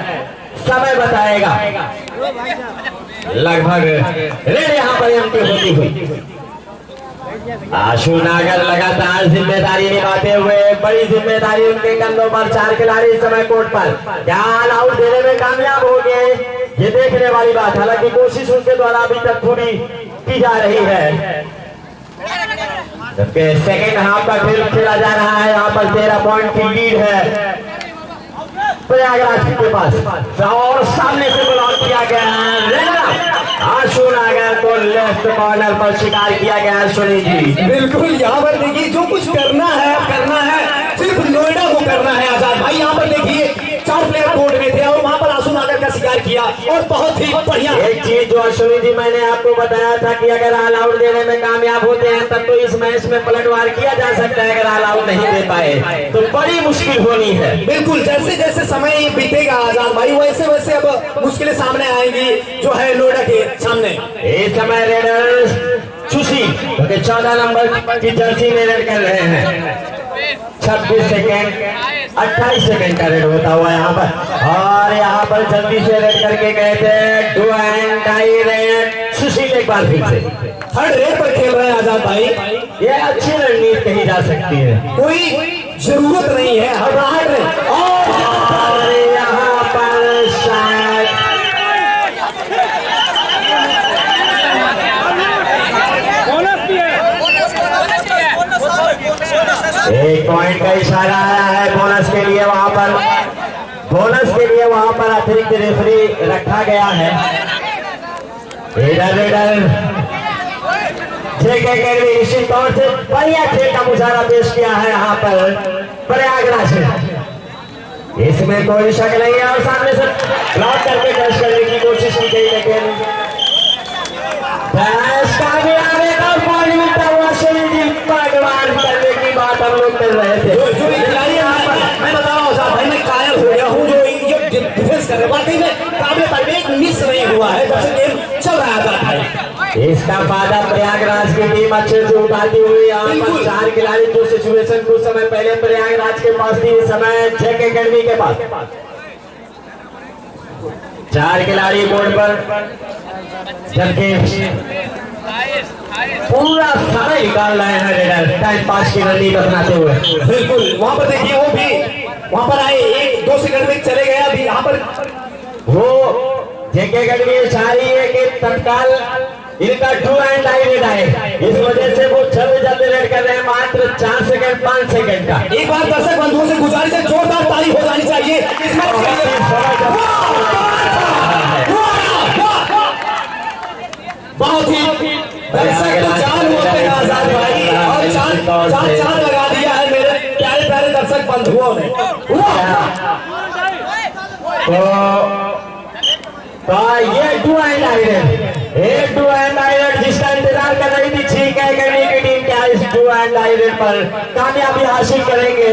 Speaker 4: समय बताएगा। लगभग रेड यहाँ पर एंट्री होती हुई आशु नागर लगातार जिम्मेदारी निभाते हुए, बड़ी जिम्मेदारी उनके कंधों पर। 4 खिलाड़ी इस समय कोर्ट पर, क्या ऑल आउट देने में कामयाब हो गए, ये देखने वाली बात। हालांकि कोशिश उनके द्वारा अभी तक पूरी की जा रही है। जबकि सेकेंड हाफ का खेल खेला जा रहा है। यहाँ पर 13 पॉइंट की लीड है प्रयागराज के पास और सामने से ब्लॉक किया गया है। आशु नागर को लेफ्ट कॉर्नर पर शिकार किया गया है सुनील जी।
Speaker 2: बिल्कुल, यहाँ पर देखिए जो कुछ करना है सिर्फ नोएडा को करना है। आजाद भाई, यहाँ पर देखिए 4 प्लेयर कोर्ट में थे और वहाँ पर आशु नागर का शिकार किया और बहुत ही बढ़िया।
Speaker 4: एक चीज जो अश्विनी जी मैंने आपको बताया था कि अगर ऑल आउट देने में कामयाब होते हैं तब तो इस मैच में पलटवार किया जा सकता है। अगर ऑल आउट नहीं दे पाए तो बड़ी मुश्किल होनी है।
Speaker 2: बिल्कुल, जैसे जैसे समय बीतेगा आजाद भाई, वैसे वैसे अब मुश्किलें सामने आएंगी जो है नोएडा के सामने।
Speaker 4: इस समय रेडर सुशी 14 नंबर की जर्सी में रेड कर रहे हैं। 26 सेकेंड 28 सेकेंड का रेड होता हुआ यहाँ पर, और यहाँ पर जल्दी से रेड करके गए थे। डू एंड डाई रेड सुशील एक बार फिर से
Speaker 2: थर्ड रेड पर खेल रहे हैं आजाद भाई।
Speaker 4: ये अच्छी रणनीति कही जा सकती है,
Speaker 2: कोई जरूरत नहीं है हड़बड़ाहट में।
Speaker 4: और यहाँ पर शायद एक पॉइंट का इशारा आया है बोनस के लिए। वहां पर बोनस के लिए वहां पर अतिरिक्त रेफरी रखा गया है। जेके अकेडमी निश्चित तौर से बढ़िया खेल का मुजाहरा पेश किया है यहाँ पर प्रयागराज में, इसमें कोई शक नहीं है। और सामने से ब्लॉक करके डैश करने की कोशिश की गई, लेकिन डैश कामयाब है और पॉइंट मिलता हुआ सुनील जी भगवान करने की बात हम लोग कर रहे थे।
Speaker 2: जो खिलाड़ी मैं बता रहा हूँ भाई, मैं कायल हो गया हूँ जो डिफेंस कर रहे, वाकई में काबिल तारीफ, मिस नहीं हुआ है जब से गेम चल रहा था भाई।
Speaker 4: इसका फायदा प्रयागराज की टीम अच्छे से उठाती हुई। यहाँ पर 4 खिलाड़ी जो सिचुएशन कुछ समय पहले प्रयागराज के पास थी, इस समय जेके अकेडमी के पास 4 खिलाड़ी बोर्ड पर, जबकि पूरा समय निकाल रहे हैं रेडर टाइम पास की रणनीति अपनाते हुए।
Speaker 2: बिल्कुल, वहां पर देखिए वो भी वहां पर आए 1-2 सेकंड में चले गए। अभी यहाँ पर
Speaker 4: वो जेके अकेडमी चाह रही है कि तत्काल इनका 2 एंड डाई रेड आए, इस वजह से वो जल्दी रेड कर रहे हैं। मात्र 4 सेकंड 5 सेकंड का।
Speaker 2: एक बार दर्शक बंधुओं से गुजारिश है, जोरदार ताली हो जानी चाहिए इस मैच के लिए। बहुत ही दर्शक तो जान होते हैं आजाद भाई, और चांद लगा दिया है मेरे प्यारे प्यारे दर्शक बंधुओं ने।
Speaker 4: तो ये 2 एंड डाई रेड जिसका इंतजार कर रही थी जेके अकेडमी की टीम, क्या इस 2 एंड डाई रेड पर कामयाबी हासिल करेंगे?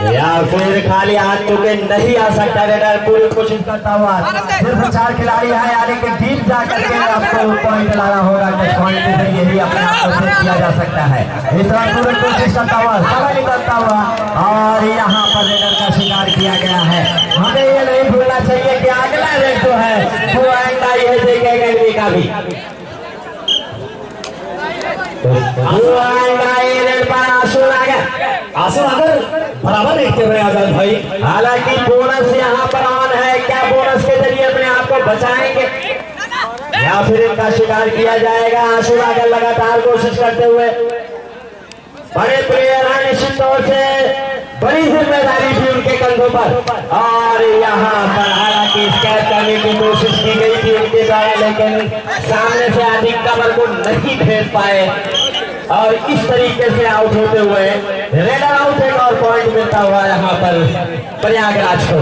Speaker 4: या फिर खाली हाथ चुके नहीं आ सकता रेडर पूरी कोशिश करता हुआ। सिर्फ 4 खिलाड़ी है, यानी कि डीप जा करके आपको पॉइंट लाना होगा। पॉइंट के जरिए ही अपने आप को सेट किया जा सकता है। इस तरह पूरी कोशिश करता हुआ, समय निकलता हुआ, और यहाँ पर रेडर का शिकार किया गया है। हमें ये नहीं भूलना चाहिए कि अगला रेड जो है वो आई है जेके अकेडमी का भी।
Speaker 2: आसुर अगर बराबर रेट कर रहे हैं आजाद भाई।
Speaker 4: हालांकि बोनस यहाँ पर ऑन है, क्या बोनस के जरिए अपने आप को बचाएंगे या फिर इनका शिकार किया जाएगा? आसुर अगर लगातार कोशिश करते हुए, बड़े प्लेयर हैं, निश्चित तौर से बड़ी जिम्मेदारी भी उनके कंधों पर। और यहाँ पर हालांकि स्कैच करने की कोशिश की गई थी उनके द्वारा, लेकिन सामने से अधिक कवर को नहीं भेज पाए और इस तरीके से आउट होते हुए रेडर आउट। एक और पॉइंट मिलता हुआ यहाँ पर प्रयागराज को।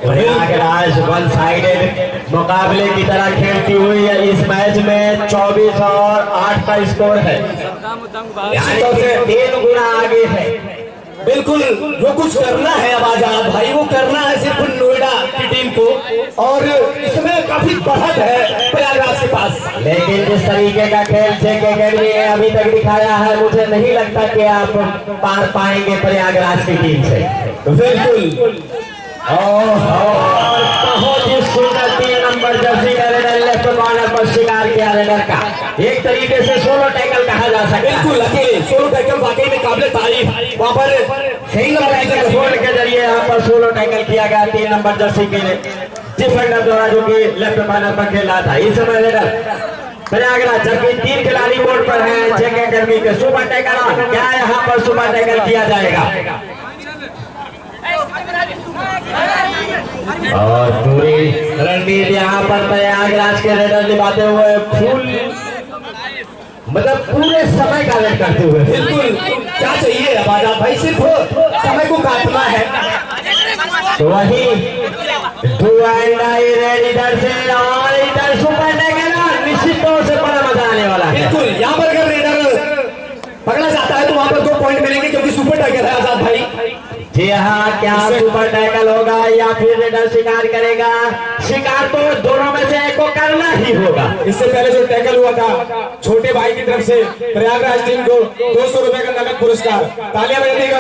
Speaker 4: प्रयागराज वन साइडेड मुकाबले की तरह खेलती हुई है। इस मैच में 24 और 8 का स्कोर है, यानी कि 3 गुना आगे है।
Speaker 2: बिल्कुल, जो कुछ करना है अब आजाद भाई वो करना है सिर्फ नोएडा की टीम को, और इसमें काफी बढ़त है प्रयागराज के पास।
Speaker 4: लेकिन जिस तरीके का खेल जेके अकेडमी ने अभी तक दिखाया है, मुझे नहीं लगता कि आप पार पाएंगे प्रयागराज की टीम से।
Speaker 2: बिल्कुल,
Speaker 4: और बहुत ही सुंदर 3 नंबर जर्सी का रेडर लेफ्ट कॉर्नर पर शिकार किया रेडर का। एक तरीके से सोलो टैकल कहा जा सकता है।
Speaker 2: बिल्कुल अकेले सोलो टैकल वाकई में काबिल तारीफ। वहाँ पर सही
Speaker 4: नंबर के जरिए यहाँ पर सोलो टैकल किया गया 3 नंबर जर्सी के डिफेंडर द्वारा, जो कि लेफ्ट कॉर्नर पर खेल रहा था। इस समय रेडर प्रयागराज, जबकि 3 खिलाड़ी कोर्ट पर हैं जेके अकेडमी के। सुपर टैकल, क्या यहाँ पर सुपर टैकल किया जाएगा? और पूरी रणनीति यहाँ पर प्रयागराज के रेडर निभाते हुए फुल, मतलब पूरे समय का वेट करते हुए।
Speaker 2: बिल्कुल, क्या चाहिए अब आजाद भाई, सिर्फ समय को काटना है।
Speaker 4: तो वही डू एंड आई रेड इधर से, और इधर सुपर टैकल निश्चित तौर से बड़ा मजा आने वाला है।
Speaker 2: बिल्कुल, यहाँ पर अगर रेडर पकड़ा जाता है तो वहाँ पर 2 पॉइंट मिलेंगे, क्योंकि सुपर टैकल है आजाद भाई।
Speaker 4: जी हाँ, क्या सुपर टैकल होगा या फिर रेडर शिकार करेगा? शिकार तो दोनों में से एक को करना ही होगा।
Speaker 2: इससे पहले जो टैकल हुआ था छोटे भाई की तरफ से प्रयागराज टीम को 200 रुपए का नगद पुरस्कार। तालियां बजाते हैं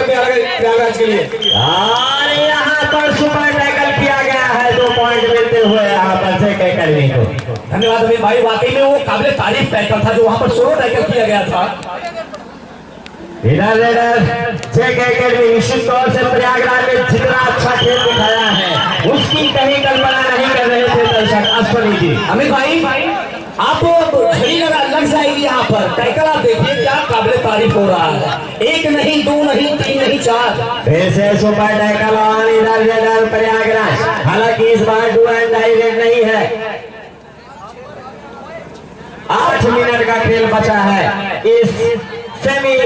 Speaker 2: प्रयागराज के लिए।
Speaker 4: और यहाँ पर सुपर टैकल किया गया है, 2 पॉइंट मिलते हुए यहाँ पर जेके अकेडमी को।
Speaker 2: धन्यवाद अमित भाई, वाकई में वो काबिल तारीफ टैकल था जो वहाँ पर सोलो टैकल किया गया था।
Speaker 4: इधर रेडर जेके अकेडमी निश्चित तौर से प्रयागराज में जितना अच्छा खेल दिखाया है उसकी कहीं कल्पना नहीं कर रहे थे दर्शक। अश्वनी जी,
Speaker 2: अमित भाई आपको घड़ी लग जाएगी यहाँ पर। टैकल आप देखिए क्या काबिल तारीफ हो रहा है। 1 नहीं, 2 नहीं, 3 नहीं, 4
Speaker 4: फिर से सुपर टैकल और इधर रेडर प्रयागराज। हालांकि इस बार डू एंड डाई रेड नहीं है। 8 मिनट का खेल बचा है इस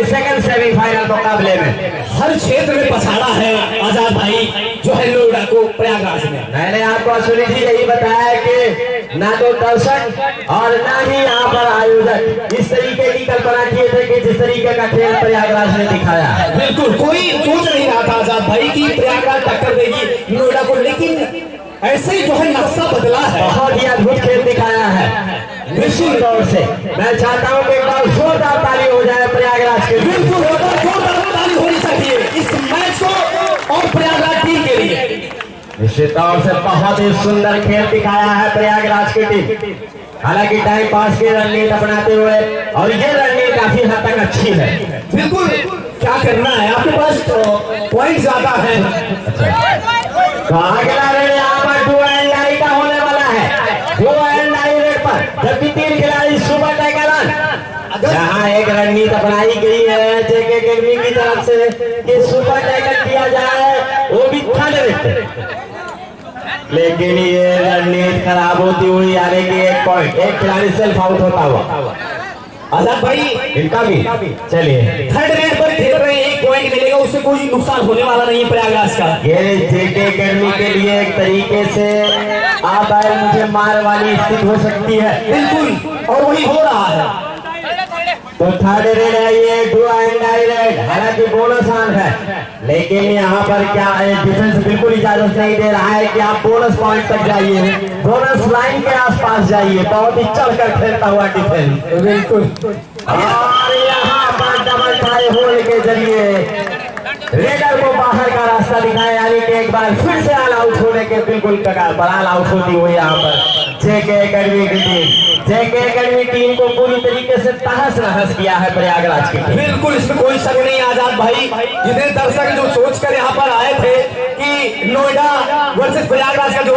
Speaker 4: सेकंड सेमीफाइनल मुकाबले में।
Speaker 2: हर क्षेत्र में पछाड़ा है आजाद भाई जो है नोएडा को प्रयागराज में।
Speaker 4: मैंने आपको अश्विनी जी यही बताया कि ना तो दर्शक और ना ही यहाँ पर आयोजक इस तरीके की कल्पना किए थे कि जिस तरीके का खेल प्रयागराज ने दिखाया।
Speaker 2: बिल्कुल, कोई सोच नहीं रहा था आजाद भाई की प्रयागराज टक्कर देगी नोएडा को, लेकिन ऐसे ही जो है नक्शा बदला है।
Speaker 4: बहुत ही अद्भुत खेल दिखाया है निश्चित तौर से। मैं चाहता हूँ कि एक बार जोरदार ताली हो जाए प्रयागराज के।
Speaker 2: बिल्कुल, जोरदार ताली होनी चाहिए इस मैच को और प्रयागराज टीम के लिए।
Speaker 4: निश्चित तौर से बहुत ही सुंदर खेल दिखाया है प्रयागराज की टीम। हालांकि टाइम पास की रणनीति अपनाते हुए, और ये रणनीति काफी हद तक अच्छी है।
Speaker 2: बिल्कुल, क्या करना है आपके पास पॉइंट ज्यादा है।
Speaker 4: तो अगला रेड यहाँ पर डू एंड डाई का होने वाला है। डू एंड डाई रेड पर जबकि 3 खिलाड़ी सुपर टैकल, जहाँ एक रणनीति अपनाई गई है जेके अकेडमी की तरफ से कि सुपर टैकल किया जाए, वो भी थर्ड रेड। लेकिन ये रणनीति खराब होती हुई, यानी कि 1 पॉइंट, एक खिलाड़ी सेल्फ आउट होता हुआ।
Speaker 2: आजाद भाई
Speaker 4: इनका भी चलिए
Speaker 2: 3rd रेड पर खेल रहे हैं, 1 पॉइंट मिलेगा, उससे कोई नुकसान होने वाला नहीं है प्रयागराज का।
Speaker 4: ये जेके अकेडमी के लिए एक तरीके से आप आए मुझे मार वाली स्थिति हो सकती है।
Speaker 2: बिल्कुल, और वही हो रहा है।
Speaker 4: तो थर्ड रेड है ये, डू एंड डाई रेड। हालांकि बोनस ऑन है, लेकिन यहाँ पर क्या डिफेंस बिल्कुल इजाजत नहीं दे रहा है कि आप बोनस पॉइंट तक जाइए, बोनस लाइन के आसपास जाइए। बहुत ही चढ़कर खेलता हुआ डिफेंस बिल्कुल। और यहाँ पर डबल टाई होल के जरिए रेडर को बाहर का रास्ता दिखाया, यानी कि एक बार फिर से ऑल आउट होने के बिल्कुल कगार पर ऑल आउट होती हुई यहाँ पर जेके एकेडमी की टीम। जेके एकेडमी टीम को पूरी तरीके से तहस नहस किया है प्रयागराज की टीम।
Speaker 2: बिल्कुल, इसमें कोई शक नहीं आजाद भाई। जितने दर्शक जो सोच कर यहाँ पर आए थे कि नोएडा वर्सेस प्रयागराज का जो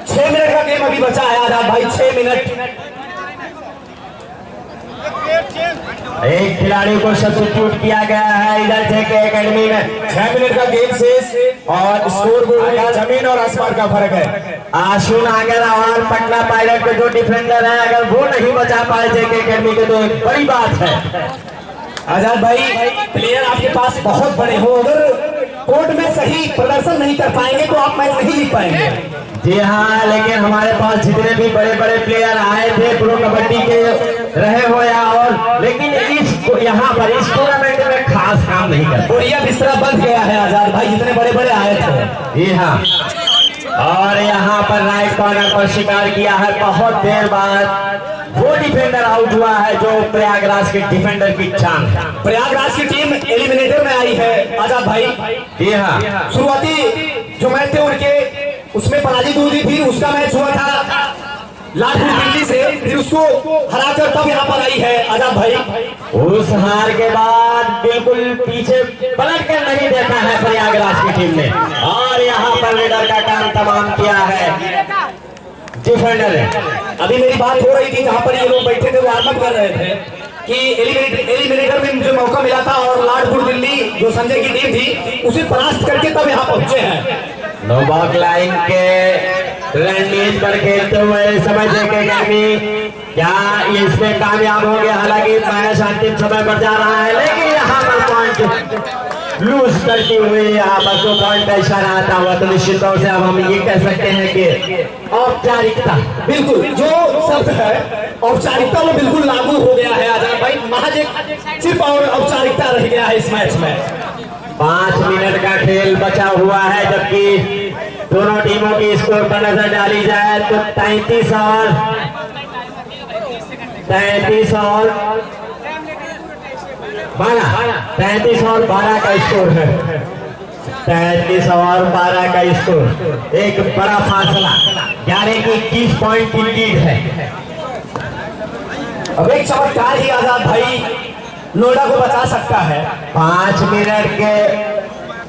Speaker 2: 6 मिनट का गेम अभी बचा है आजाद भाई, 6 मिनट।
Speaker 4: एक खिलाड़ी को सब्स्टिट्यूट किया गया है इधर जेके एकेडमी में।
Speaker 2: 6 मिनट का गेम शेष और स्कोर बोर्ड में जमीन और आसमान का फर्क है।
Speaker 4: आशुन आगर और पटना पायलट के जो डिफेंडर है, अगर वो नहीं बचा पाए जेके एकेडमी के तो एक बड़ी बात है।
Speaker 2: आजाद भाई, प्लेयर आपके पास बहुत बड़े हो, अगर कोर्ट में सही प्रदर्शन नहीं कर पाएंगे तो आप मैच नहीं जीत पाएंगे।
Speaker 4: जी हाँ, लेकिन हमारे पास जितने भी बड़े बड़े प्लेयर आए थे प्रो कबड्डी के रहे हो या और, लेकिन इस यहाँ पर इस टूर्नामेंट में खास काम नहीं कर,
Speaker 2: और यह बिस्तरा बंद गया है आजाद भाई, जितने बड़े बड़े आए थे।
Speaker 4: जी हाँ, और यहाँ पर राइट कॉर्नर पर शिकार किया है बहुत देर बाद। वो डिफेंडर आउट हुआ है जो प्रयागराज के डिफेंडर की जान।
Speaker 2: प्रयागराज की टीम एलिमिनेटर में आई है आजाद भाई।
Speaker 4: जी हाँ,
Speaker 2: शुरुआती जो मैच थे उनके उसमें पराजित हुई थी, फिर उसका मैच हुआ था लालपुर दिल्ली से, फिर उसको हराकर तब यहाँ पर आई है आजाद भाई।
Speaker 4: उस हार के बाद बिल्कुल पीछे पलट कर नहीं देखा है प्रयागराज की टीम ने, और यहाँ पर लीडर का काम तमाम किया है डिफेंडर है।
Speaker 2: अभी मेरी बात हो रही थी, जहाँ पर ये लोग बैठे थे वो वार्म अप कर रहे थे कि एलिमिनेटर में मुझे मौका मिला था और लालपुर दिल्ली जो संजय की टीम थी उसे परास्त करके तब यहाँ पहुंचे हैं।
Speaker 4: नो बॉल लाइन के रणनीति पर खेलते हुए समय जेके एकेडमी क्या इसमें कामयाब हो गया। हालांकि मैच अंतिम समय पर जा रहा है, लेकिन यहाँ पर पॉइंट लूज करती हुई यहाँ पर 2 पॉइंट का इशारा आता हुआ, तो निश्चित तौर से अब हम ये कह सकते हैं कि औपचारिकता
Speaker 2: बिल्कुल जो शब्द है औपचारिकता वो बिल्कुल लागू हो गया है आजाद भाई। महज एक सिर्फ और औपचारिकता रह गया है इस मैच में।
Speaker 4: 5 मिनट का खेल बचा हुआ है, जबकि दोनों टीमों की स्कोर पर नजर डाली जाए तो 33 और 12 का स्कोर है। 33 और 12 का स्कोर, एक बड़ा फासला, यानी कि 21 पॉइंट की लीड है।
Speaker 2: अब एक चमत्कार ही आजाद भाई नोएडा को बचा सकता है।
Speaker 4: 5 मिनट के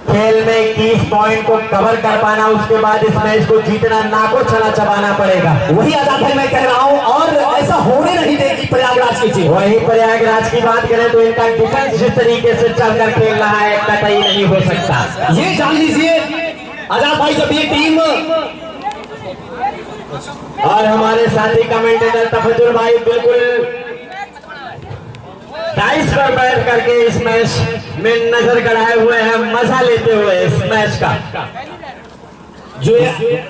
Speaker 4: खेल में 21 पॉइंट को कवर कर पाना, उसके बाद इस मैच को जीतना, नाको चला चबाना पड़ेगा।
Speaker 2: वही आजाद भाई मैं कह रहा हूं, और ऐसा होने नहीं देगी प्रयागराज की टीम।
Speaker 4: वही प्रयागराज की बात करें तो इनका डिफेंस जिस तरीके से चलकर खेल रहा है कतई नहीं हो सकता।
Speaker 2: ये जान लीजिए आजाद भाई, जब ये टीम
Speaker 4: और हमारे साथी कमेंटेटर तफजुल भाई बिल्कुल डाइस पर बैठ करके इस मैच में नजर गड़ाए हुए हैं, मजा लेते हुए इस मैच का।
Speaker 2: जो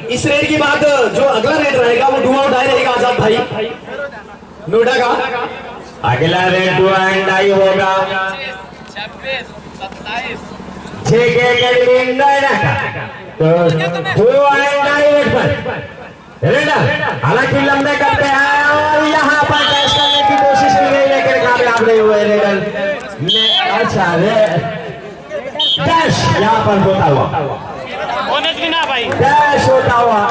Speaker 2: इस रेड के बाद जो अगला रेड रहेगा वो डू और डाई रहेगा आजाद भाई नोएडा का।
Speaker 4: अगला रेड डू एंड डाई होगा 6 के एकेडमी नोएडा का, तो डू एंड डाई रेड पर रेडर हालांकि लंबे करते हैं और यहाँ पर कैच करने की कोशिश की गई, लेकिन कामयाब नहीं हुए रेडर ने। अच्छा डैश यहाँ पर होता हुआ, डैश होता हुआ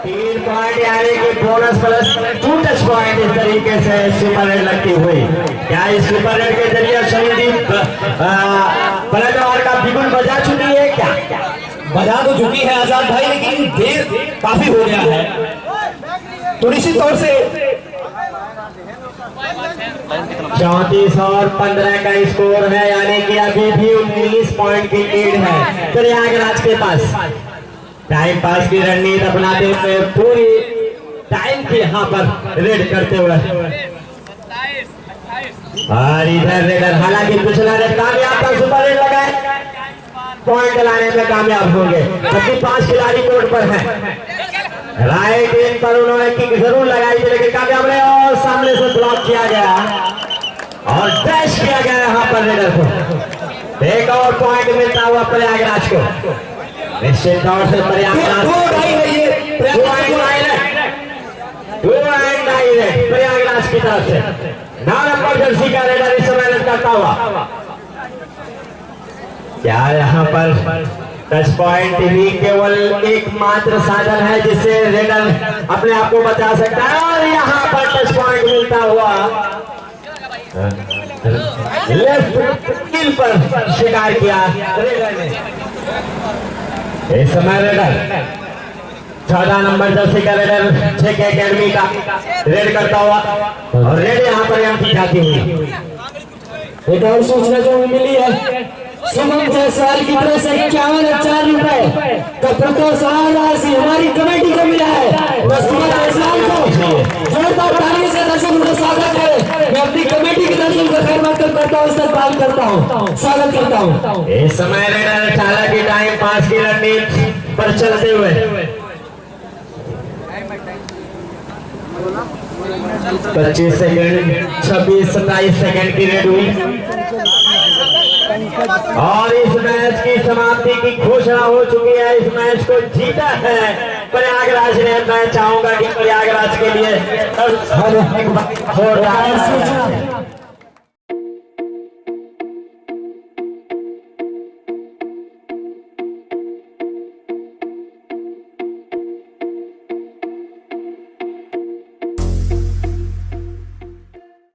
Speaker 4: 3 पॉइंट, यानी कि बोनस प्लस 2 टच पॉइंट इस तरीके से सुपर रेड लगती हुई। क्या इस सुपर रेड के जरिए शनिदीप पलटवार का बिगुल बजा चुकी है? क्या
Speaker 2: बजा तो चुकी है आजाद भाई, लेकिन देर काफी हो गया है, तो निश्चित तौर से
Speaker 4: 34 और 15 का स्कोर है, यानी कि अभी भी 19 पॉइंट की लीड है प्रयागराज के पास। टाइम पास की रणनीति अपनाते हुए पूरी टाइम की यहाँ पर रेड करते हुए, और इधर रेडर हालांकि पिछला रेड कामयाब था, सुपर रेड लगाए, पॉइंट लाने में कामयाब होंगे, जबकि 5 खिलाड़ी कोर्ट पर हैं। राइट इन पर उन्होंने किक जरूर लगाई थी लेकिन कामयाब रहे और सामने से ब्लॉक किया गया और डैश किया गया यहाँ पर रेडर को। एक और पॉइंट मिलता हुआ प्रयागराज को। निश्चित तौर से प्रयागराज प्रयागराज की तरफ से 9 नंबर जर्सी का रेडर इस समय करता हुआ। क्या यहाँ पर टच पॉइंट ही केवल एकमात्र साधन है जिससे रेडर अपने आप को बचा सकता है और यहाँ पर टच पॉइंट मिलता हुआ लेफ्ट किल पर शिकार किया रेडर ने। इस समय रेडर 14 नंबर जर्सी का रेडर JK एकेडमी का रेड करता हुआ और रेड यहाँ पर एंट्री जाती हुई।
Speaker 1: एक और सूचना जो हमें मिली है, सुमन जायसवाल की तरफ से 51,000 रुपए का प्रोत्साहन राशि हमारी कमेटी को मिला है। मैं सुमन जायसवाल को जोरदार तालियों से दर्शकों का स्वागत है। मैं अपनी कमेटी की तरफ से उनका खैर मकदम करता हूँ, इस्तेमाल करता हूँ, स्वागत करता हूँ।
Speaker 4: इस समय रेडर हालांकि टाइम पास की रणनीति पर चलते हुए 25 सेकंड 26-27 सेकंड की रेड हुई और इस मैच की समाप्ति की घोषणा हो चुकी है। इस मैच को जीता है प्रयागराज ने। मैं चाहूंगा कि प्रयागराज के लिए